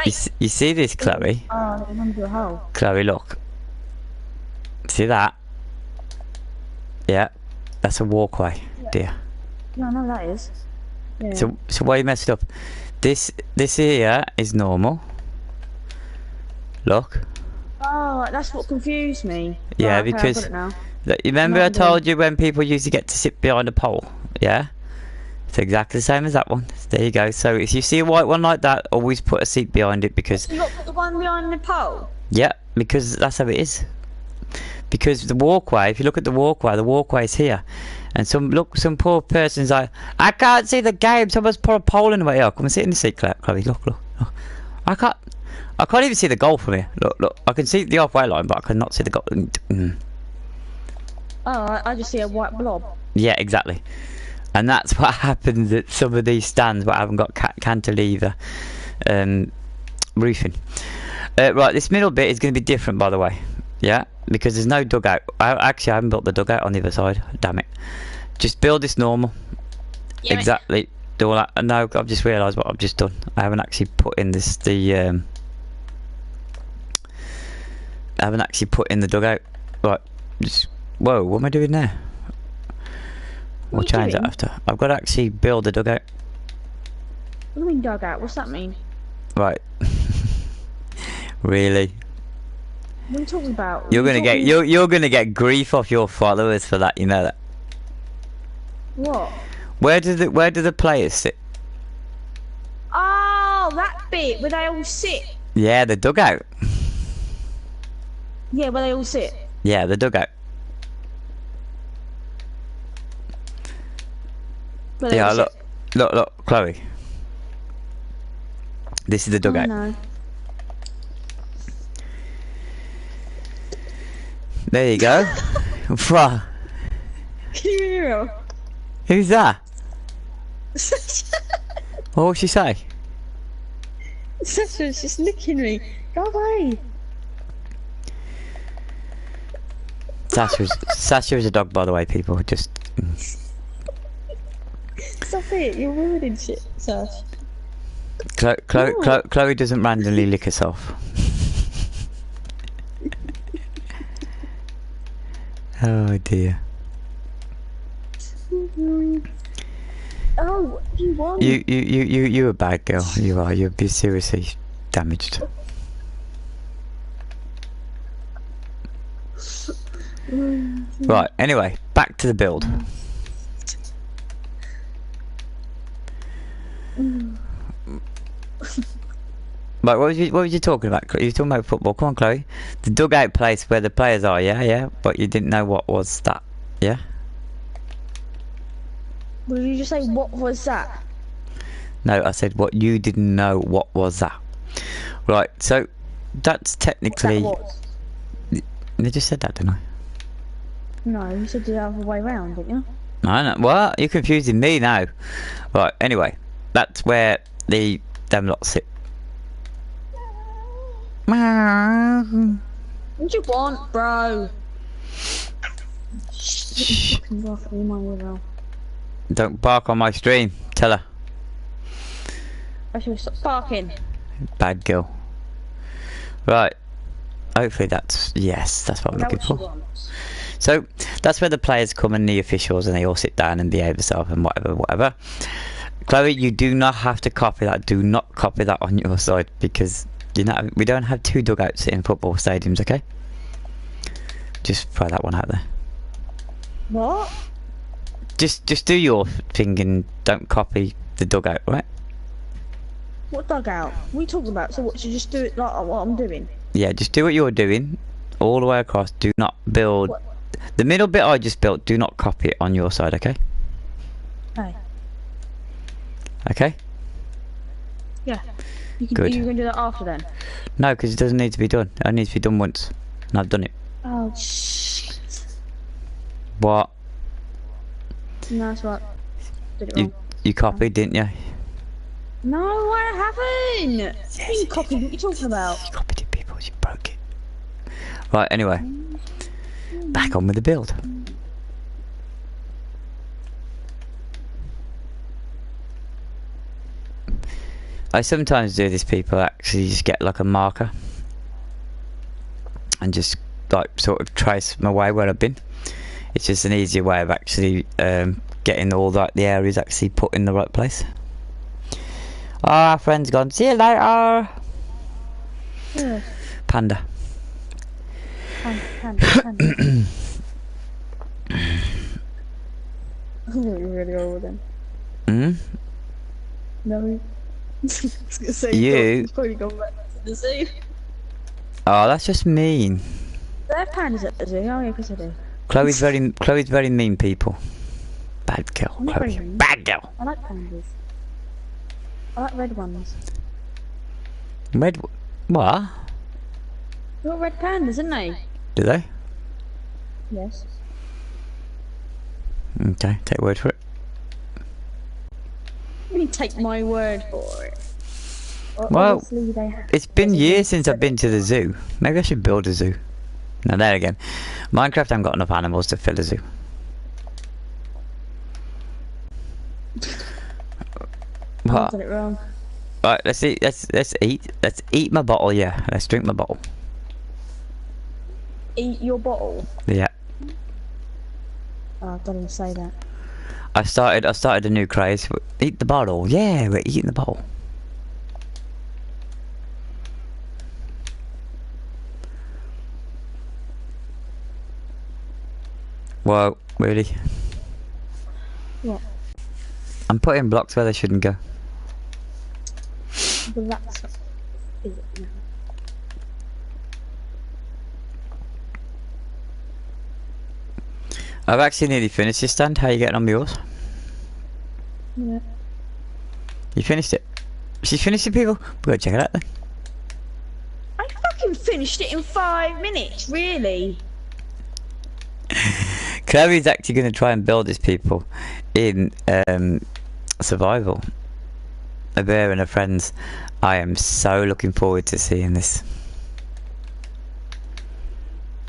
It's me. you see this, Chloe? Oh, I remember a hole. Chloe, look. See that? Yeah, that's a walkway, dear. Yeah, I know that is. Yeah. So why you messed up? This here is normal. Look. Oh, that's what confused me. Yeah, Right, okay, because I've got it you remember Not I doing- told you when people used to get to sit behind a pole? Yeah? It's exactly the same as that one. There you go. So if you see a white one like that, always put a seat behind it because... now. You got to put the one behind the pole? Yeah, because that's how it is. Because the walkway, if you look at the walkway is here. And some poor person's like, I can't see the game, someone's put a pole in the way. Oh, come and sit in the seat, Chloe. Look. I can't even see the goal from here. Look. I can see the halfway line, but I cannot see the goal. Oh, I just see a white blob. Yeah, exactly. And that's what happens at some of these stands where I haven't got cantilever roofing. Right, this middle bit is going to be different, by the way. Yeah, because there's no dugout. I haven't built the dugout on the other side. Damn it. Just build this normal. Yeah, Exactly. Do all that. No, I've just realised what I've just done. I haven't actually put in I haven't actually put in the dugout. Right. Whoa, what am I doing there? We'll What are you change that doing? after. I've got to actually build a dugout. What do you mean dugout? What's that mean? Right. Really? What are you talking about? You're gonna get grief off your followers for that, you know that. What? Where do the players sit? Oh, that bit where they all sit. Yeah, the dugout. Yeah, where they all sit. Yeah, the dugout. Where they Yeah, all look. sit. Look, look, Chloe. This is the dugout. No. There you go. Bruh. Can you hear her? Who's that? What did she say? Sasha's just licking me. Go away. Sasha is a dog, by the way, people. Just. Stop it. You're ruining shit, Sash. Chloe doesn't randomly lick herself. Oh dear. Oh, what do you want? You're a bad girl. You are. You'll be seriously damaged. Right. Anyway, back to the build. Right, what was you talking about? You were talking about football. Come on, Chloe. The dugout place where the players are. Yeah. But you didn't know what was that. Yeah. What did you just say? What was that? No, I said what you didn't know. What was that? Right. So that's technically. What that was? They just said that, didn't I? No, you said the other way round, didn't you? I know. What? You're confusing me now. Right. Anyway, that's where them lot sit. What do you want, bro? Shh. Fucking bark at me, my ear. Don't bark on my stream. Tell her. I should stop barking. Bad girl. Right. Hopefully that's that's what I'm looking for. So that's where the players come and the officials, and they all sit down and behave themselves and whatever. Chloe, you do not have to copy that. Do not copy that on your side, because we don't have two dugouts in football stadiums. Okay. Just throw that one out there. What? Just do your thing and don't copy the dugout, right? What dugout? What are you talking about? So what, should you just do it like what I'm doing? Yeah, just do what you're doing all the way across. Do not build What? the middle bit I just built. Do not copy it on your side, okay? Hey. Okay? Yeah. You can, Good. you can do that after then? No, because it doesn't need to be done. It needs to be done once, and I've done it. Oh, shit. What? No, that's right. Did it wrong. You copied, didn't you? No, I haven't! You copied, what are you talking about? You copied it, people. You broke it. Right, anyway. Back on with the build. I sometimes do this, people. Actually just get like a marker and just like sort of trace my way where I've been. It's just an easier way of actually getting all the areas actually put in the right place. Oh, our friend's gone. See you later. Yeah. Panda. Panda. I'm really old with him. Hmm? No. I was gonna say, You- he's probably gone back to the zoo. Oh, that's just mean. There are pandas at the zoo. Oh, yeah, of course I do. Chloe's very mean, people. Bad girl. I'm not Chloe. very mean. Bad girl. I like pandas. I like red ones. Red. What? They're all red pandas, isn't they? Do they? Yes. Okay, take word for it. You can take my word for it. Well, Obviously they have It's been residents years since that- I've been to the zoo. Maybe I should build a zoo. Now there again, Minecraft haven't got enough animals to fill a zoo. I've What? done it wrong. Right, let's eat. Let's eat. Let's eat my bottle. Yeah, let's drink my bottle. Eat your bottle. Yeah. Oh, don't even say that. I started a new craze. Eat the bottle. Yeah, we're eating the bottle. Whoa, really? What? I'm putting blocks where they shouldn't go. But that's is it now? I've actually nearly finished this stand. How are you getting on with yours? Yeah. You finished it. She's finished it, people. We'll go check it out then. I fucking finished it in 5 minutes, really. Chloe's actually going to try and build this, people, in survival. A bear and her friends. I am so looking forward to seeing this.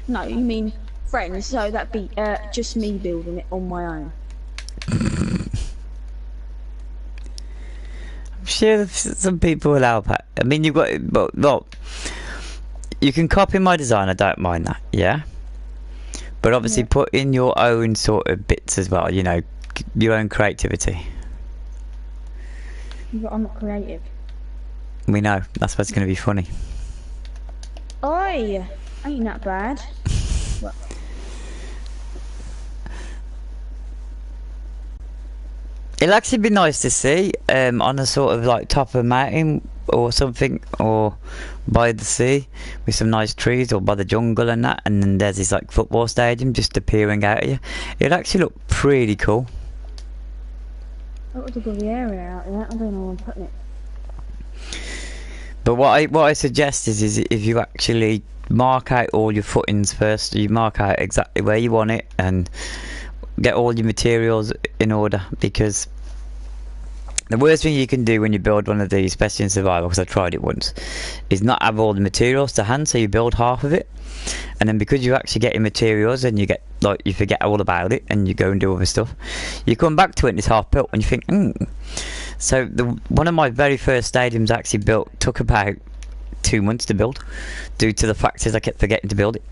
No, you mean friends, so that'd be just me building it on my own. I'm sure some people will help out. I mean, you've got, well, you can copy my design, I don't mind that, yeah? But obviously put in your own sort of bits as well, you know, your own creativity. But I'm not creative. We know, that's why it's going to be funny. Oi! Ain't that bad. Well, it'll actually be nice to see on a sort of like top of a mountain or something, or by the sea with some nice trees, or by the jungle and that, and then there's this like football stadium just appearing out of you. It'll actually look pretty cool. that was a good area out there. I don't know where I'm putting it. But what I suggest is if you actually mark out all your footings first, you mark out exactly where you want it and get all your materials in order, because the worst thing you can do when you build one of these, especially in survival, because I tried it once, is not have all the materials to hand, so you build half of it, and then because you're actually getting materials and you get like you forget all about it and you go and do other stuff, you come back to it and it's half built and you think So one of my very first stadiums actually took about 2 months to build, due to the fact is I kept forgetting to build it.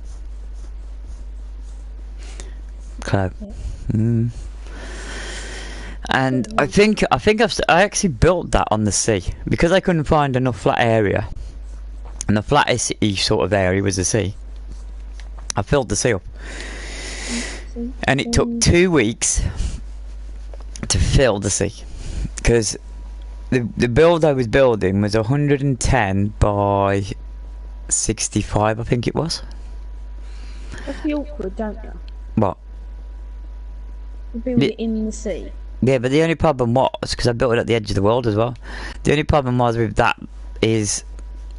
So, and I think I actually built that on the sea because I couldn't find enough flat area, and the flattest sort of area was the sea. I filled the sea up, and it took 2 weeks to fill the sea, because the build I was building was 110 by 65, I think it was. That's the awkward, don't you? What? You build it in the sea. Yeah, but the only problem was, because I built it at the edge of the world as well, the only problem was with that is,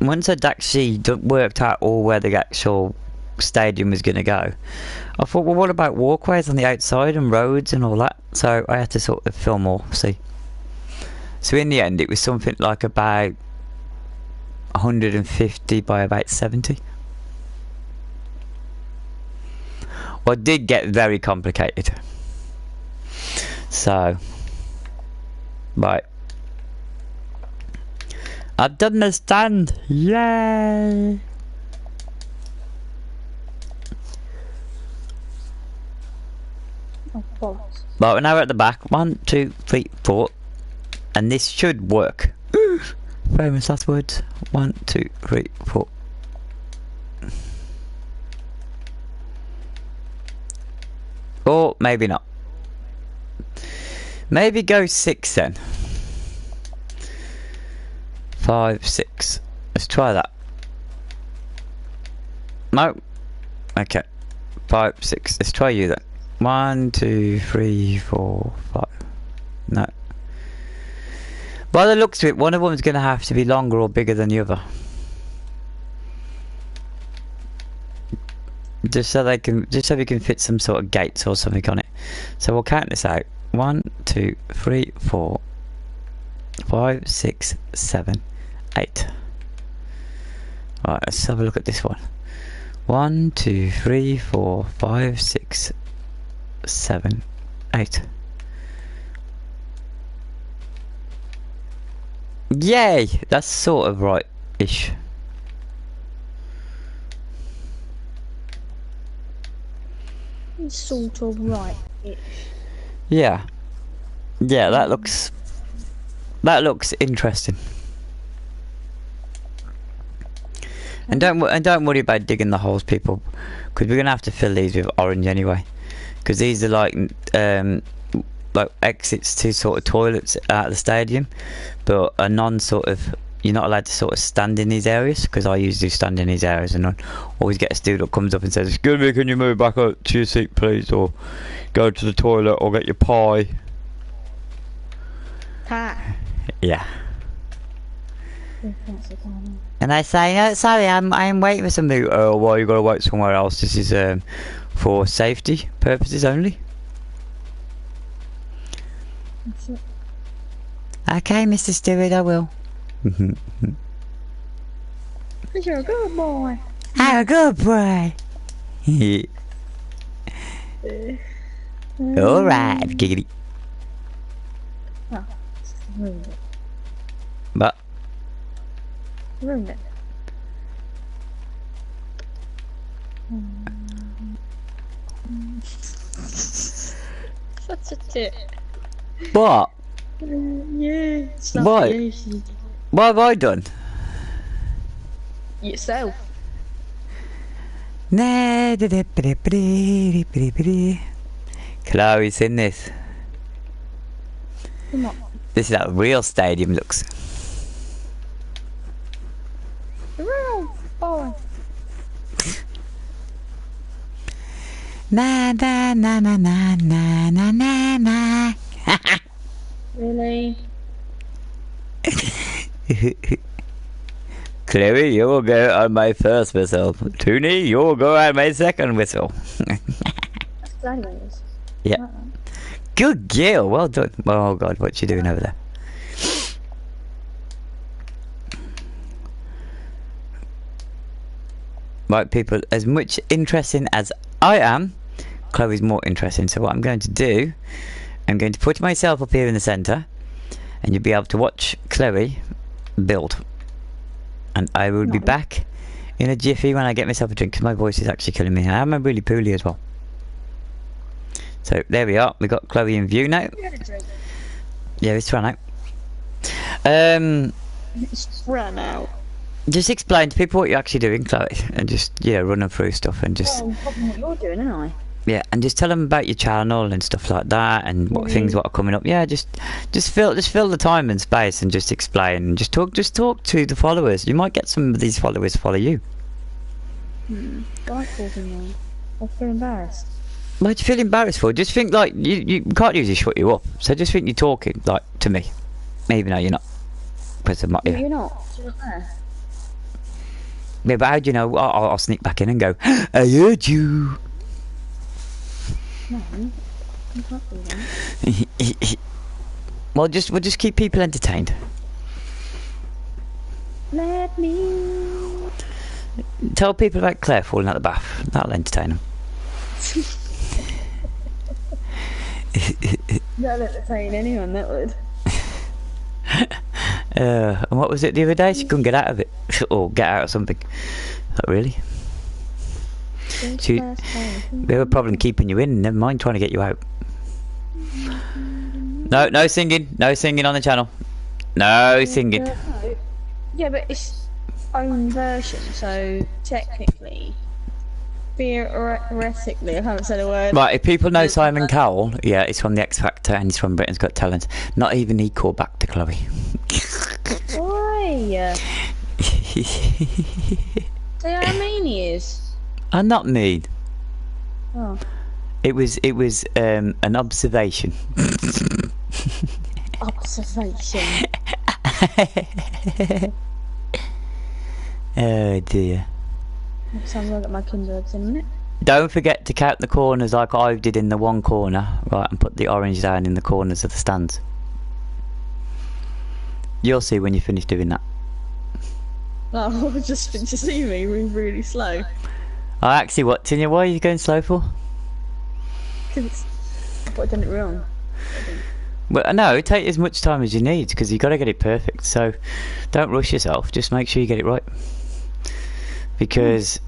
once I'd actually worked out all where the actual stadium was going to go, I thought, well, what about walkways on the outside and roads and all that? So I had to sort of fill more, see. So in the end, it was something like about 150 by about 70. Well, it did get very complicated. So, right. I've done the stand! Yay! Oh, balls. Right, we're now at the back. 1, 2, 3, 4. And this should work. Famous last words. 1, 2, 3, 4. Or maybe not. Maybe go 6 then. 5, 6. Let's try that. No. Okay. 5, 6. Let's try you then. 1, 2, 3, 4, 5. No. By the looks of it, one of them is going to have to be longer or bigger than the other. Just so we can fit some sort of gates or something on it. So we'll count this out. 1, 2, 3, 4, 5, 6, 7, 8. Right, let's have a look at this one. 1, 2, 3, 4, 5, 6, 7, 8. Yay! That's sort of right-ish. It's sort of right-ish. Yeah. Yeah, that looks interesting. And don't worry about digging the holes, people, because we're gonna have to fill these with orange anyway, because these are like exits to sort of toilets at the stadium, but a non-sort of, you're not allowed to sort of stand in these areas, because I usually stand in these areas and I always get a student that comes up and says, "Excuse me, can you move back up to your seat please, or go to the toilet, or get your pie." Pie. Yeah. If that's the time. And I say, no, sorry, I'm waiting for something. Oh, well, you gotta wait somewhere else. This is for safety purposes only. That's it. Okay, Mr. Stewart, I will. Because you're a good boy. I'm a good boy. Alright, giggity. Oh, just ruined it. But Ruined it. Such a tit. what? Yeah. It's not What? you. What have I done? Yourself. Chloe's in this. Come on. This is how a real stadium looks. The real boy. Na na na na na na na na na. Really? Chloe, you will go on my first whistle. Toonie, you will go on my second whistle. That's gladiators. Yeah. Like that. Good girl, well done. Oh god, what's she doing over there? Right, people, as much interesting as I am, Chloe's more interesting. So what I'm going to do, I'm going to put myself up here in the centre, and you'll be able to watch Chloe build. And I will be Nice. back in a jiffy when I get myself a drink, because my voice is actually killing me. I'm really poorly as well. So there we are. We got Chloe in view now. You had a drink. Yeah, it's run out. It's ran out. Just explain to people what you're actually doing, Chloe, and just run them through stuff, and just Well, probably what you're doing, aren't I? yeah, and just tell them about your channel and stuff like that, and what things what are coming up. Yeah, just fill the time and space, and just explain, and just talk to the followers. You might get some of these followers follow you. Why causing me? I feel embarrassed. What do you feel embarrassed for? Just think like you can't usually shut you up, so just think you're talking like to me, even though you're not. Because You're not. You're not there. Yeah, but how do you know? I'll sneak back in and go, I heard you. No. You can't do that. Well, we'll just keep people entertained. Let me. Tell people about Claire falling out the bath. That'll entertain them. That'll entertain anyone, that would. And what was it the other day? She couldn't get out of it, or get out of something. Not really. She, we have a problem keeping you in. Never mind trying to get you out. No singing. No singing on the channel. No singing. Yeah, but it's own version, so technically, theoretically, I haven't said a word. Right, if people know Simon Cowell, yeah, he's from the X Factor and he's from Britain's Got Talent. Not even he called back to Chloe. Why? They are mean he is. I'm not mean. Oh. It was an observation. Observation. Oh dear. That sounds like my Kinder Eggs in a minute. Don't forget to count the corners like I did in the one corner, right, and put the orange down in the corners of the stands. You'll see when you finish doing that. Oh, just been to see me move really slow. I actually watching you. Why are you going slow for? Because I thought I'd done it wrong. Well, no, take as much time as you need because you got to get it perfect. So don't rush yourself. Just make sure you get it right. Because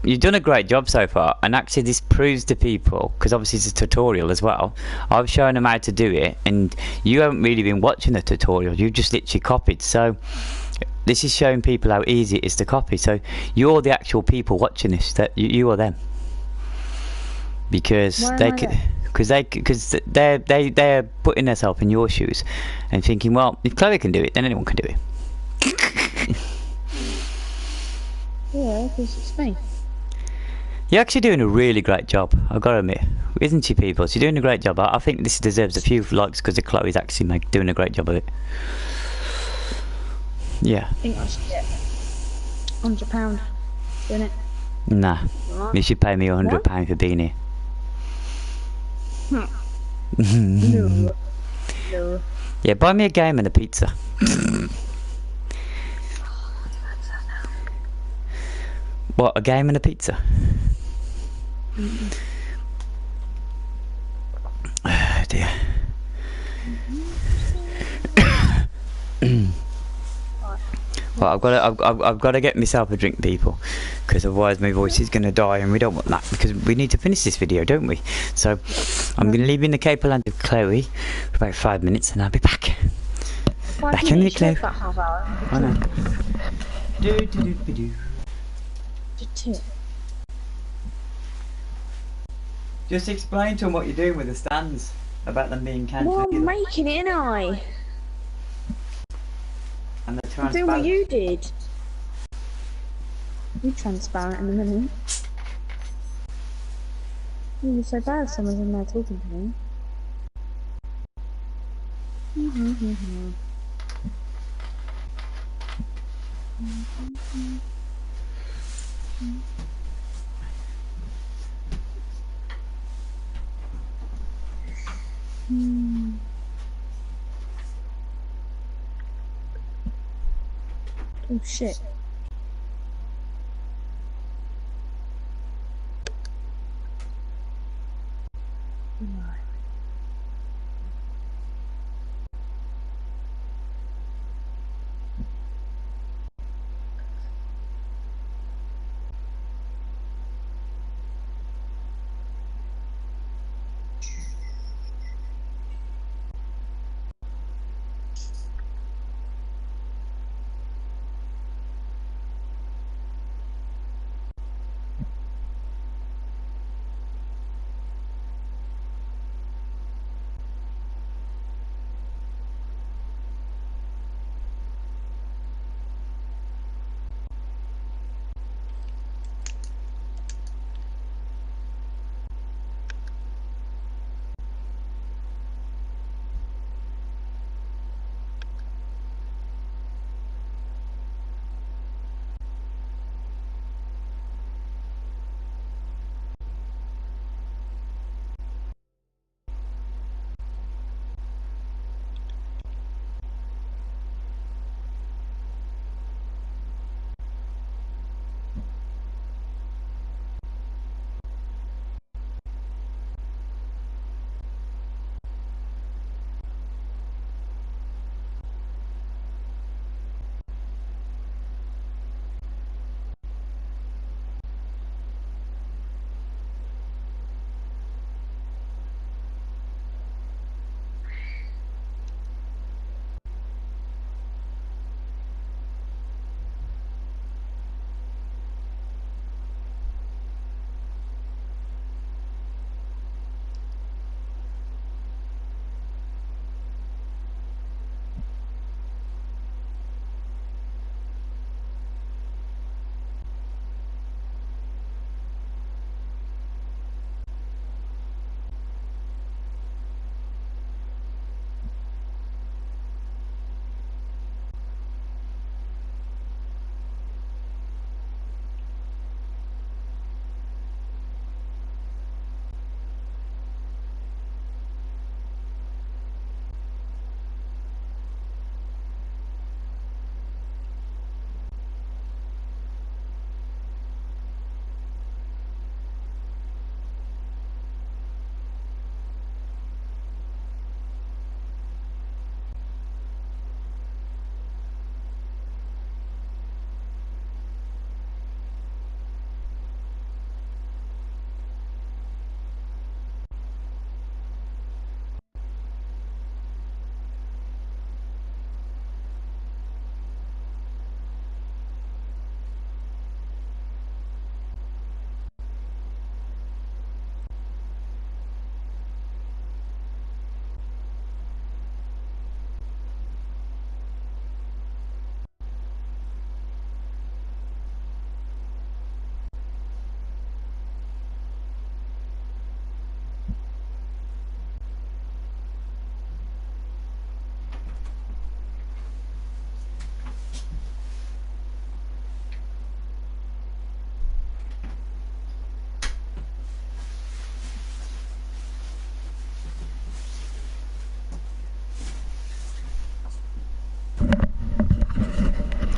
you've done a great job so far, and actually this proves to people, because obviously it's a tutorial as well. I've shown them how to do it, and you haven't really been watching the tutorial. You've just literally copied. So this is showing people how easy it is to copy. So you're the actual people watching this. That you are them. Because Why am they I could. there? Because they're putting themselves in your shoes and thinking, well, if Chloe can do it, then anyone can do it. Yeah, because it's me. You're actually doing a really great job, I've got to admit. Isn't she, people? She's doing a great job. I think this deserves a few likes because Chloe's actually doing a great job of it. Yeah. I think I should get £100 doing it. Nah. Right. You should pay me £100 for being here. No. No. Yeah, buy me a game and a pizza. What, a game and a pizza? Oh dear. Well, I've got to get myself a drink, people, because otherwise my voice is going to die, and we don't want that, because we need to finish this video, don't we? So I'm going to leave you in the capable hand of Chloe for about 5 minutes, and I'll be back. 5 Back in the minutes, Chloe. about half hour. I know. Do. Just 2. Just explain to them what you're doing with the stands, about them being Well, I'm making it, ain't I? and the I'm doing what you did. You transparent in a minute. You're so bad if someone's in there talking to me. Oh shit.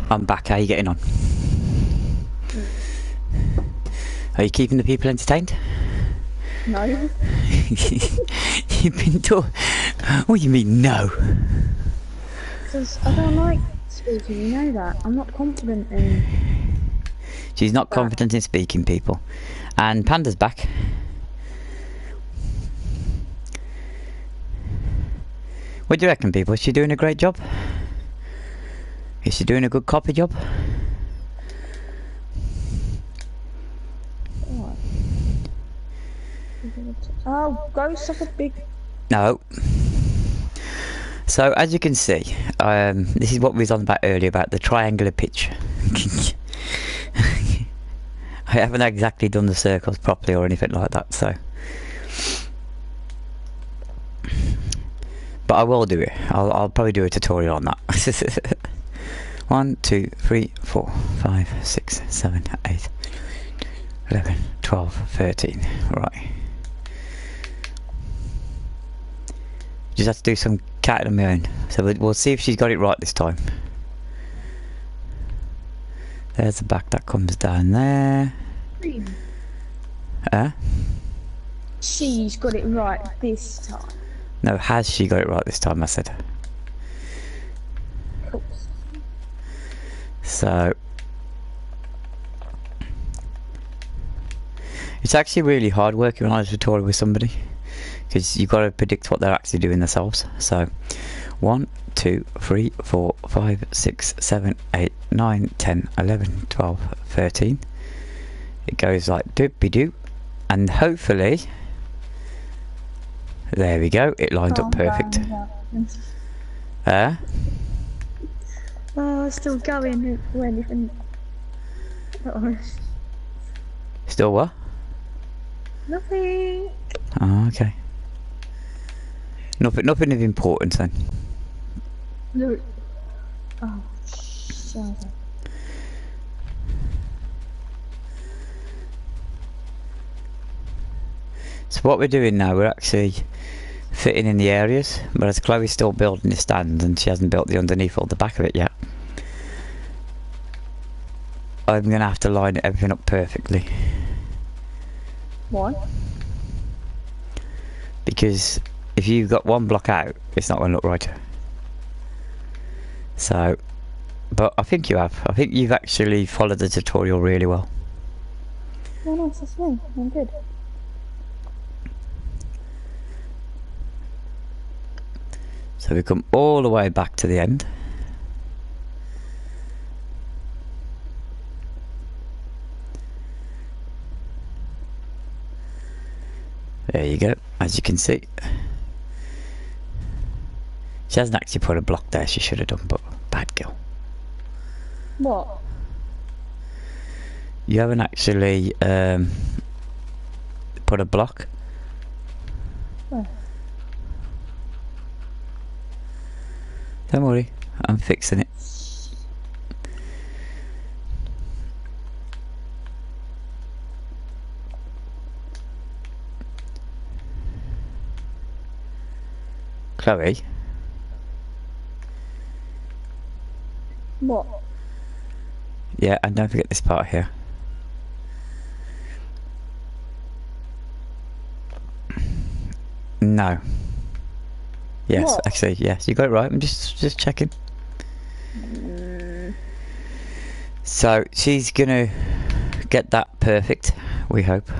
I'm back. How are you getting on? Are you keeping the people entertained? No. You've been talking. What do you mean, no? Because I don't like speaking, you know that. I'm not confident in... She's not confident in speaking, people. And Panda's back. What do you reckon, people? Is she doing a great job? Is she doing a good copy job? What? Oh, go suck a big... No. So, as you can see, this is what we was on about earlier, about the triangular pitch. I haven't exactly done the circles properly or anything like that, so... But I will do it. I'll probably do a tutorial on that. 1, 2, 3, 4, 5, 6, 7, 8, 11, 12, 13. Right. Just have to do some catting on my own. So we'll see if she's got it right this time. There's the back that comes down there. She's got it right this time. No, has she got it right this time, I said. Cool. So it's actually really hard working on a tutorial with somebody, because you've got to predict what they're actually doing themselves. So 1, 2, 3, 4, 5, 6, 7, 8, 9, 10, 11, 12, 13. It goes like doopy-doo, and hopefully, there we go, it lined up perfect. Oh, it's still going when anything. Still what? Nothing. Oh, okay. Nothing of importance then. Look. Oh, shut up. So what we're doing now, we're actually fitting in the areas, whereas Chloe's still building the stand and she hasn't built the underneath or the back of it yet. I'm going to have to line everything up perfectly. Why? Because if you've got one block out, it's not going to look right. So, but I think you have. I think you've actually followed the tutorial really well. Oh, nice, that's me. I'm good. So we come all the way back to the end. There you go, as you can see. She hasn't actually put a block there, she should have done, but bad girl. What? You haven't actually put a block. Where? Don't worry, I'm fixing it. Chloe? What? Yeah, and don't forget this part here. No. Yes, What? actually, yes, you got it right. I'm just checking. So she's gonna get that perfect, we hope.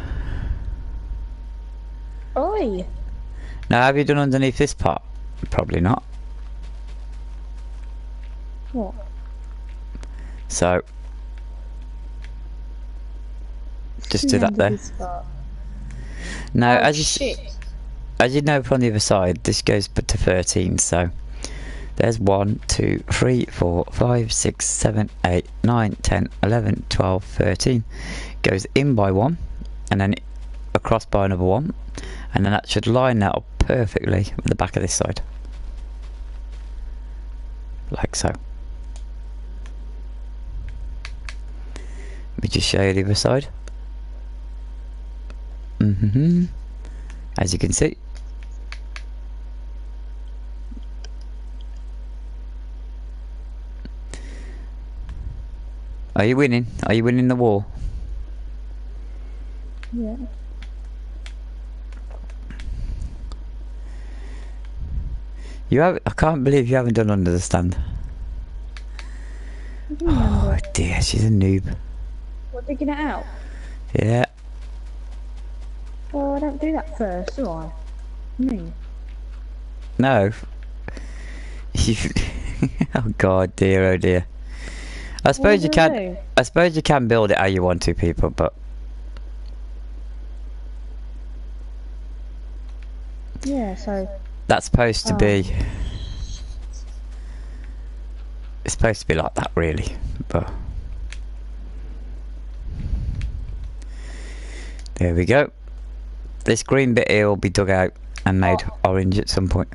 Oi! Now, have you done underneath this part? Probably not. What? So just do that there. Now, Oh, as you know from the other side, this goes to 13. So there's 1, 2, 3, 4, 5, 6, 7, 8, 9, 10, 11, 12, 13. Goes in by 1, and then across by another 1, and then that should line that up perfectly with the back of this side, like so. Let me just show you the other side. As you can see. Are you winning? Are you winning the war? Yeah. You have. I can't believe you haven't done under the stand. What do you mean under Oh it? dear, she's a noob. What, digging it out? Yeah. Well, I don't do that first, do I? Me. No. Oh god, dear, oh dear. I suppose you do I can. do? I suppose you can build it how you want to, people, but Yeah, so... that's supposed to Oh. be. It's supposed to be like that, really, but. There we go. This green bit here will be dug out and made orange at some point.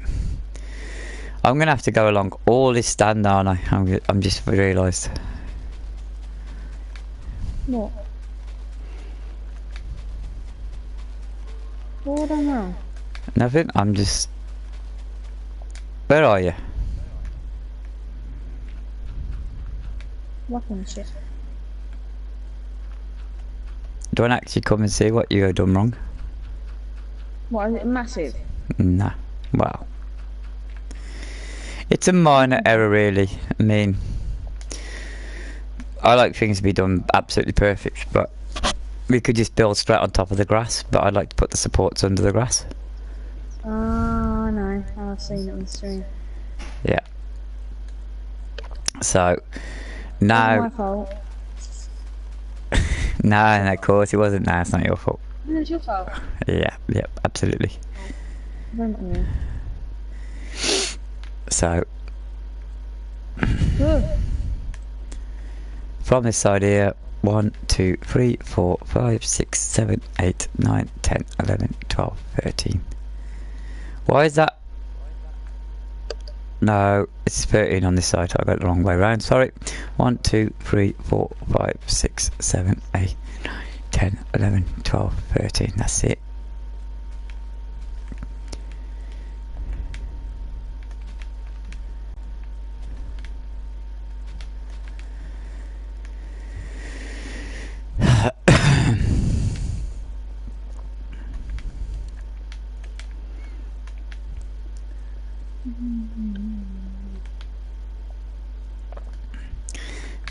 I'm gonna have to go along all this stand, aren't I? I'm just realised. What? What I don't know. Nothing. I'm just. Where are you? Whacking shit. Don't actually come and see what you have done wrong. What, is it massive? Nah. Well. It's a minor error, really. I mean, I like things to be done absolutely perfect, but we could just build straight on top of the grass, but I'd like to put the supports under the grass. Oh, no. I've seen it on the stream. Yeah. So, It's now... my fault. No, of course it wasn't. No, it's not your fault. No, it's your fault. Yeah, yep, absolutely. Don't you? So, Ugh. from this side here, 1, 2, 3, 4, 5, 6, 7, 8, 9, 10, 11, 12, 13. Why is that? No, it's 13 on this side. I got it the wrong way around. Sorry. 1, 2, 3, 4, 5, 6, 7, 8, 9, 10, 11, 12, 13. That's it.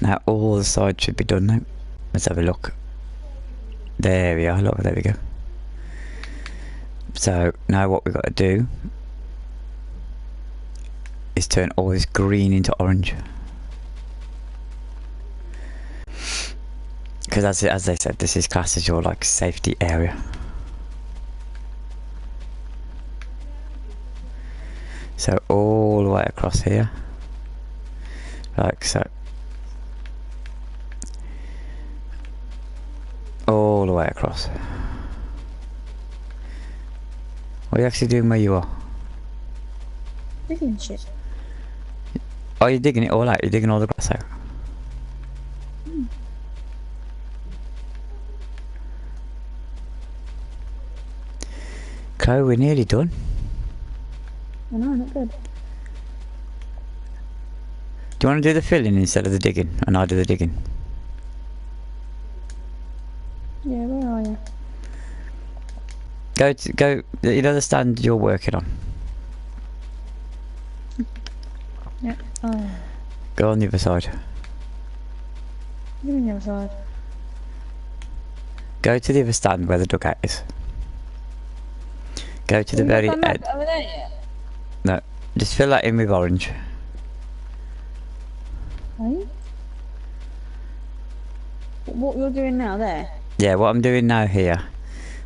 Now all the sides should be done now. Let's have a look. There we are, look, there we go. So now what we've got to do is turn all this green into orange. Because as they said, this is classed as your like safety area. So all the way across here, like so. All the way across. What are you actually doing where you are? Digging shit. Are you digging it all out? You're digging all the grass out? Chloe, we're nearly done. I know, not good. Do you want to do the filling instead of the digging? And I do the digging. Yeah, where are you? Go, you know the stand you're working on? Yep. Oh. Go on the other side. You mean the other side? Go to the other stand where the dugout is. Go to the very Have you not end. done that over there yet? No, just fill that in with orange. Right? What you're doing now there? Yeah, what I'm doing now here,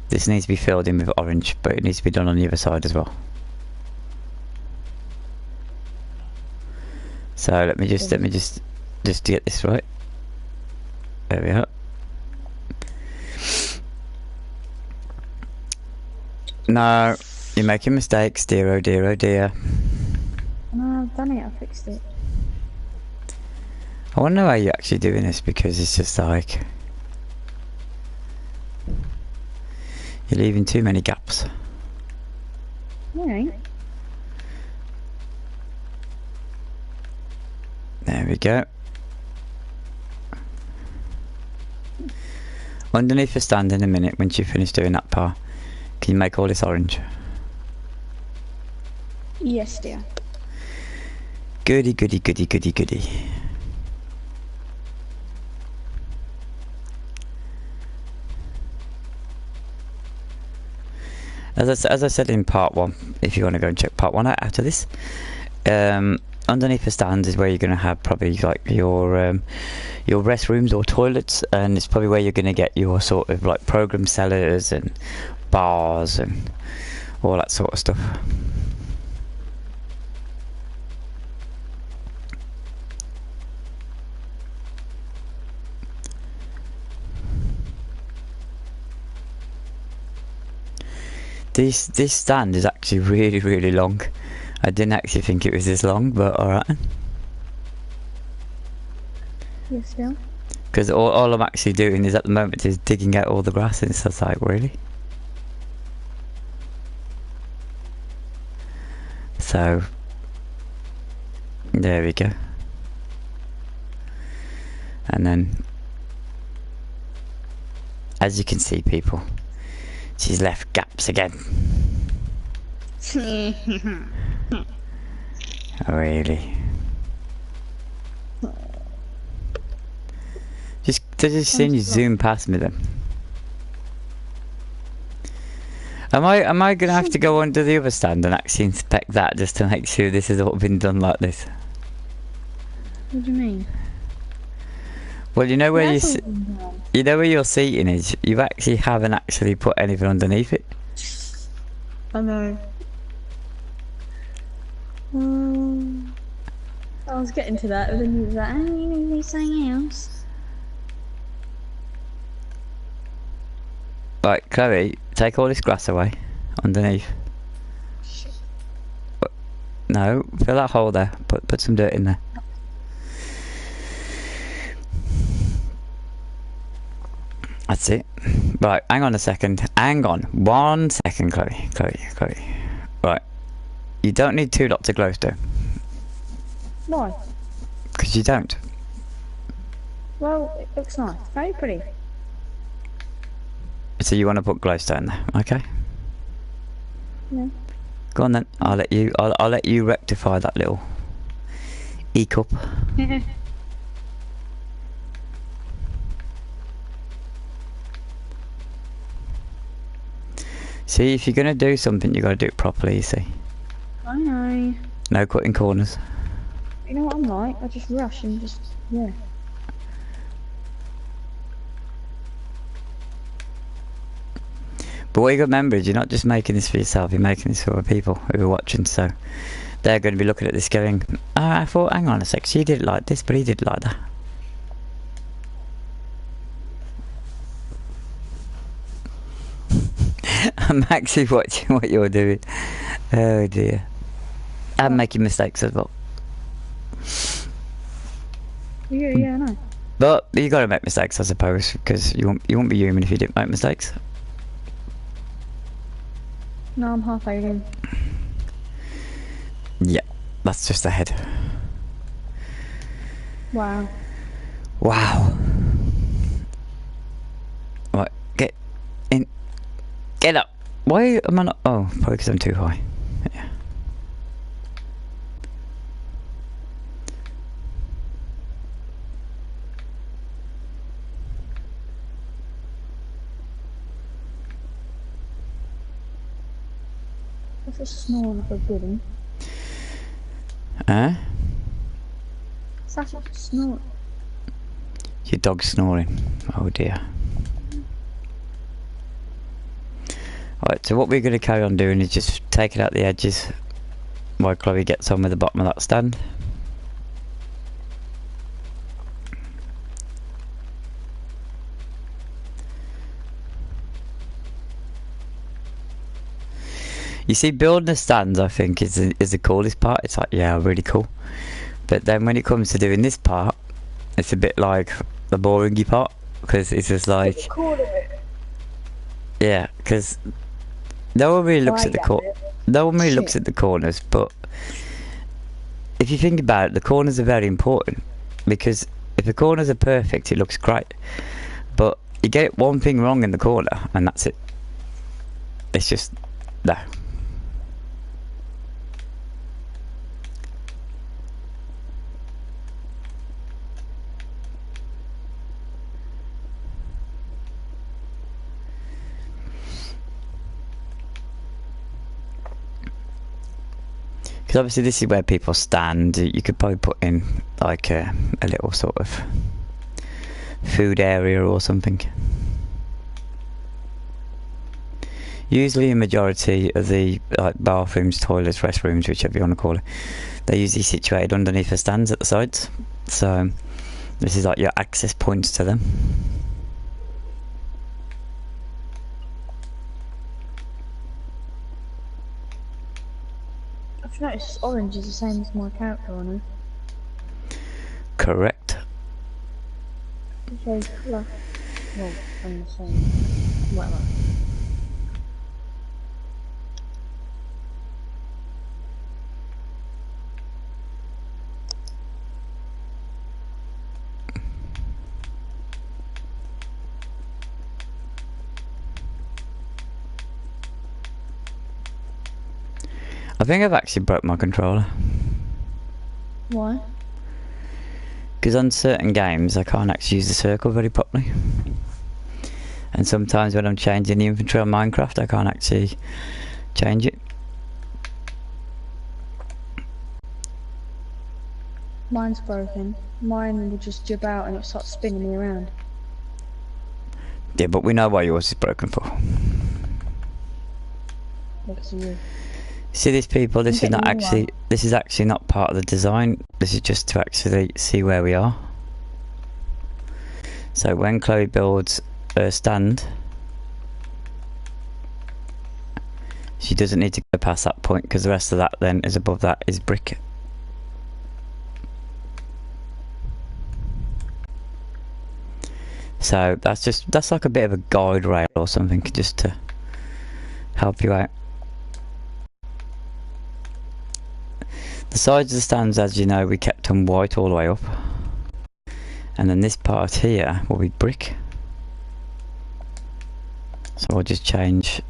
this needs to be filled in with orange, but it needs to be done on the other side as well. So let me just get this right. There we are. No, you're making mistakes, dear, oh dear, oh dear. No, I've done it, I fixed it. I want to know how you're actually doing this, because it's just like you're leaving too many gaps. I ain't. There we go. Underneath the stand in a minute, once you finish doing that part, can you make all this orange? Yes, dear. Goody, goody, goody, goody, goody. As I said in part 1, if you want to go and check part 1 out after this, underneath the stands is where you're going to have probably like your restrooms or toilets, and it's probably where you're going to get your sort of like program sellers and bars and all that sort of stuff. This stand is actually really, really long. I didn't actually think it was this long, but alright. Yes, dear. Because all I'm actually doing is at the moment is digging out all the grass, and it's just like, really? So, there we go. And then, as you can see, people, she's left gaps again. Really? Just seeing you zoom past me then. Am I gonna have to go under the other stand and actually inspect that just to make sure this has all been done like this? What do you mean? Well, you know where You where your seating is. You actually haven't actually put anything underneath it. I know. I was getting to that, but then you was like, oh, you need something else. Right, Chloe, take all this grass away underneath. No, fill that hole there. Put some dirt in there. That's it. Right, hang on a second. Hang on. 1 second, Chloe. Chloe. Right. You don't need 2 lots of glowstone. Why? Because you don't. Well, it looks nice. Very pretty. So you want to put glowstone there, okay? Yeah. Go on then. I'll let you rectify that little e-cup. See, if you're gonna do something, you gotta do it properly. You see. I know. No cutting corners. You know what I'm like? I just rush and just, yeah. But what you got to remember is you're not just making this for yourself, you're making this for other people who are watching, so they're going to be looking at this going, oh, I thought, hang on a sec, she did it like this, but he did it like that. I'm actually watching what you're doing. Oh dear. I'm making mistakes as well. Yeah, I know. But you got to make mistakes, I suppose, because you won't be human if you didn't make mistakes. No, I'm half alien. Yeah, that's just the head. Wow. Wow. Right, get in. Get up. Why am I not? Oh, probably because I'm too high. Yeah. That's a snore like a good one. Huh? Such a snore. Your dog's snoring. Oh dear. Alright, so what we're going to carry on doing is just taking out the edges while Chloe gets on with the bottom of that stand. You see, building the stands, I think, is the coolest part. It's like, yeah, really cool. But then when it comes to doing this part, it's a bit like the boringy part, because it's just like, yeah, because no one really looks at the looks at the corners. But if you think about it, the corners are very important, because if the corners are perfect, it looks great. But You get it one thing wrong in the corner, and that's it. It's just no. Because obviously this is where people stand. You could probably put in like a little sort of food area or something. Usually a majority of the like bathrooms, toilets, restrooms, whichever you want to call it, they're usually situated underneath the stands at the sides. So this is like your access points to them. I've noticed orange is the same as my character on it. Correct. Okay, colour. Well, I'm the same. Whatever. I think I've actually broke my controller. Why? Because on certain games I can't actually use the circle very properly. And sometimes when I'm changing the inventory on Minecraft I can't actually change it. Mine's broken. Mine will just jib out and it starts spinning me around. Yeah, but we know why yours is broken for. Because of you. See these people, this is not actually, one. this is actually not part of the design. This is just to actually see where we are. So when Chloe builds her stand, she doesn't need to go past that point because the rest of that then is above that is brick. So that's like a bit of a guide rail or something just to help you out. The sides of the stands, as you know, we kept them white all the way up. And then this part here will be brick. So I'll just change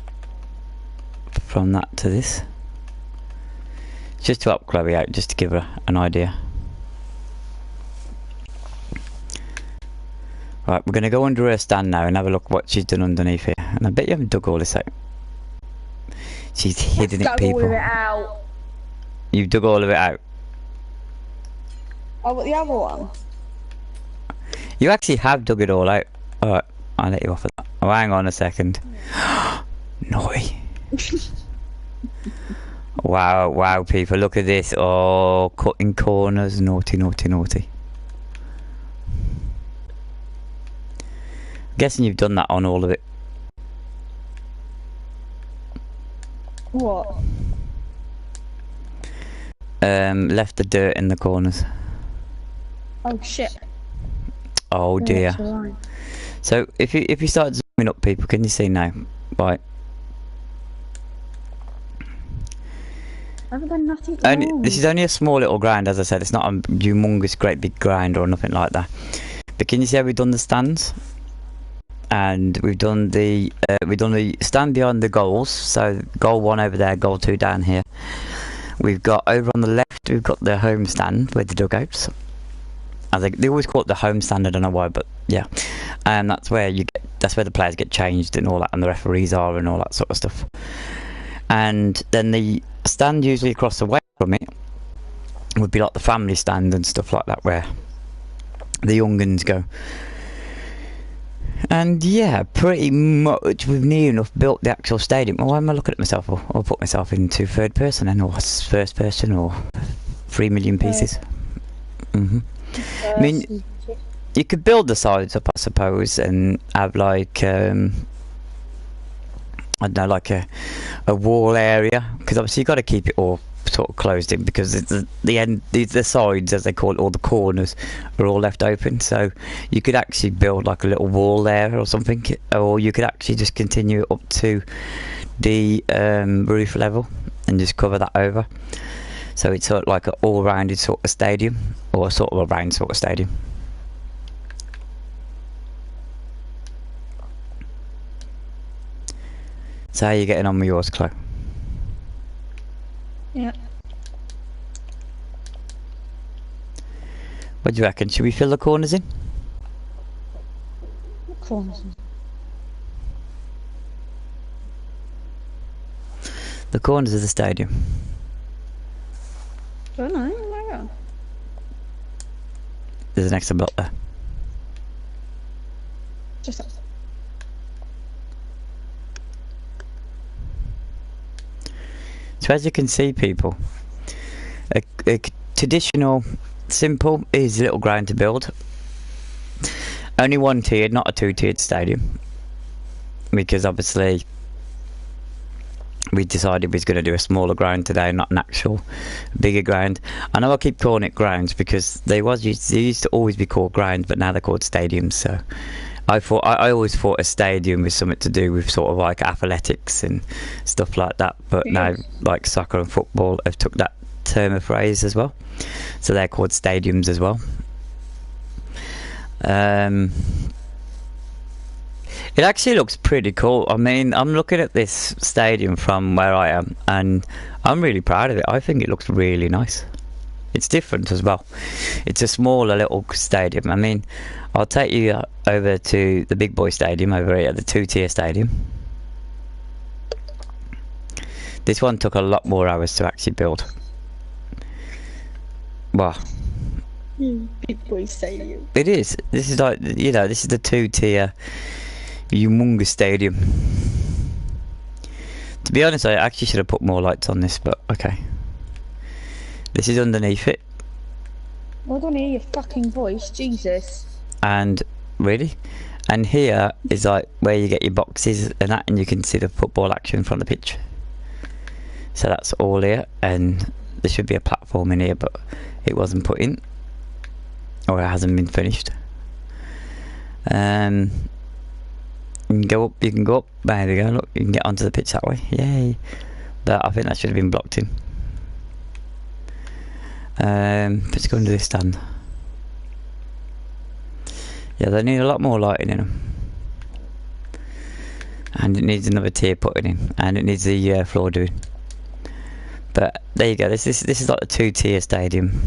from that to this. Just to help Chloe out, just to give her an idea. Right, we're going to go under her stand now and have a look what she's done underneath here. And I bet you haven't dug all this out. She's hidden it, people. All of it out. You've dug all of it out. Oh, but the other one? You actually have dug it all out. Alright, I'll let you off of that. Oh, hang on a second. Naughty. Wow, wow, people, look at this. Oh, cutting corners. Naughty, naughty, naughty. Guessing you've done that on all of it. What? Left the dirt in the corners. Oh shit. Oh dear. So if you start zooming up, people, can you see now? Right. I've done nothing wrong. This is only a small little grind, as I said. It's not a humongous, great big grind or nothing like that. But can you see how we've done the stands? And we've done the stand behind the goals. So goal 1 over there, goal 2 down here. We've got over on the left, we've got the home stand with the dugouts. I think they always call it the home stand, I don't know why, but yeah. And that's where the players get changed and all that, and the referees are and all that sort of stuff. And then the stand usually across the way from it would be like the family stand and stuff like that, where the young uns go. And yeah, pretty much we've near enough built the actual stadium. Why am I looking at myself? I'll put myself into third person then, or first person, or 3 million pieces. I mean, you could build the sides up, I suppose, and have like I don't know, like a wall area, because obviously you've got to keep it all sort of closed in, because it's the sides, as they call it, or the corners, are all left open. So you could actually build like a little wall there or something, or you could actually just continue it up to the roof level and just cover that over. So it's sort of like an all-rounded sort of stadium, or sort of a round sort of stadium. So how are you getting on with yours, Chloe? Yeah. What do you reckon? Should we fill the corners in? What corners? The corners of the stadium. I don't know. Where? There's an extra block there. Just that. So as you can see, people, a traditional, simple, easy little ground to build. Only one tiered, not a two-tiered stadium, because obviously we decided we was going to do a smaller ground today, not an actual bigger ground. I know I keep calling it grounds because they used to always be called grounds, but now they're called stadiums. So I always thought a stadium was something to do with sort of like athletics and stuff like that, but now like soccer and football have took that term of phrase as well, so they're called stadiums as well. It actually looks pretty cool. I mean, I'm looking at this stadium from where I am and I'm really proud of it. I think it looks really nice. It's different as well. It's a smaller little stadium. I mean, I'll take you over to the big boy stadium over here, the two-tier stadium. This one took a lot more hours to actually build. Wow. Big boy stadium. It is. This is like, you know, this is the two-tier humongous stadium. To be honest, I actually should have put more lights on this, but okay. This is underneath it. I don't hear your fucking voice, Jesus. And really, and here is like where you get your boxes and that, and you can see the football action from the pitch. So that's all here, and there should be a platform in here, but it wasn't put in, or it hasn't been finished. You can go up, you can go up, there we go, look, you can get onto the pitch that way, yay. But I think that should have been blocked in. Let's go into this stand. Yeah, they need a lot more lighting in them. And it needs another tier putting in, and it needs the floor doing. But there you go, this is like a two-tier stadium.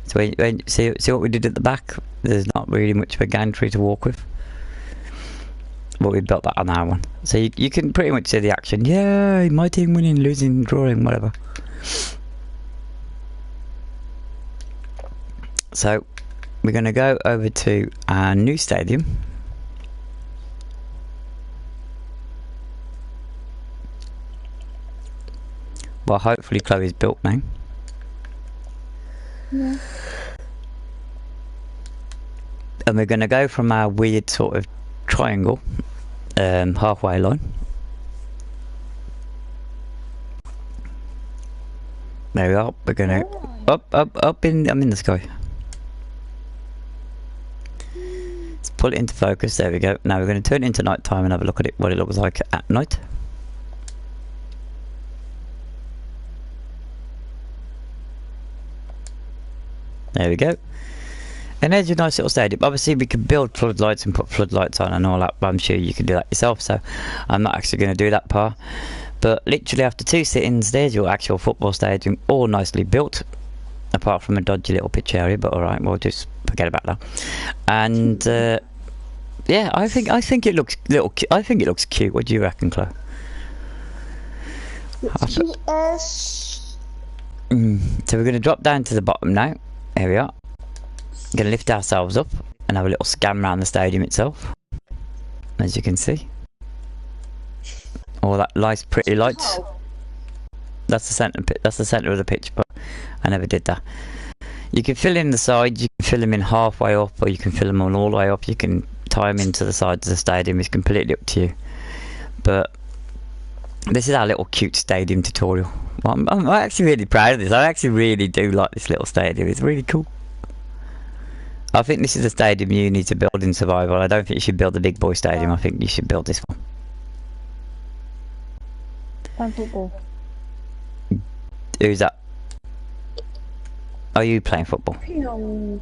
So when see what we did at the back? There's not really much of a gantry to walk with. But we built that on our one. So you can pretty much see the action. Yay, my team winning, losing, drawing, whatever. So we're going to go over to our new stadium. Well, hopefully Chloe's built now. Yeah. And we're going to go from our weird sort of triangle halfway line. There we are. We're going to up in. I'm in the sky. Let's pull it into focus. There we go. Now we're going to turn it into night time and have a look at it, what it looks like at night. There we go. And there's your nice little stadium. Obviously we could build floodlights and put floodlights on and all that, but I'm sure you can do that yourself, so I'm not actually going to do that part. But literally after 2 sittings, there's your actual football stadium, all nicely built, apart from a dodgy little pitch area, but alright, we'll just forget about that. And yeah, I think it looks I think it looks cute. What do you reckon, Chloe? Yes. So we're going to drop down to the bottom now. Here we are. Going to lift ourselves up and have a little scan around the stadium itself, as you can see. All that nice pretty lights. That's the centre. That's the centre of the pitch, but I never did that. You can fill in the sides. You can fill them in halfway up, or you can fill them all the way up. You can tie them into the sides of the stadium. It's completely up to you. But this is our little cute stadium tutorial. Well, I'm actually really proud of this. I actually really do like this little stadium. It's really cool. I think this is a stadium you need to build in survival. I don't think you should build the big boy stadium. I think you should build this one. Playing football. Who's that? Are you playing football? No.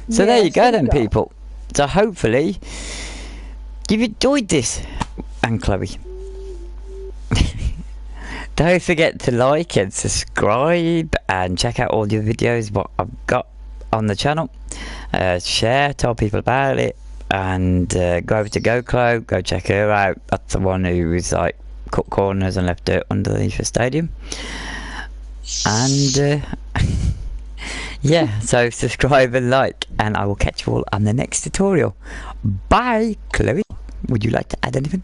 So there you go then, people. So hopefully you've enjoyed this. and Chloe. Don't forget to like and subscribe and check out all the videos what I've got on the channel. Share, tell people about it, and go over to GoClo, go check her out. That's the one who is like cut corners and left dirt underneath the stadium. And yeah, so subscribe and like, and I will catch you all on the next tutorial. Bye. Chloe, would you like to add anything?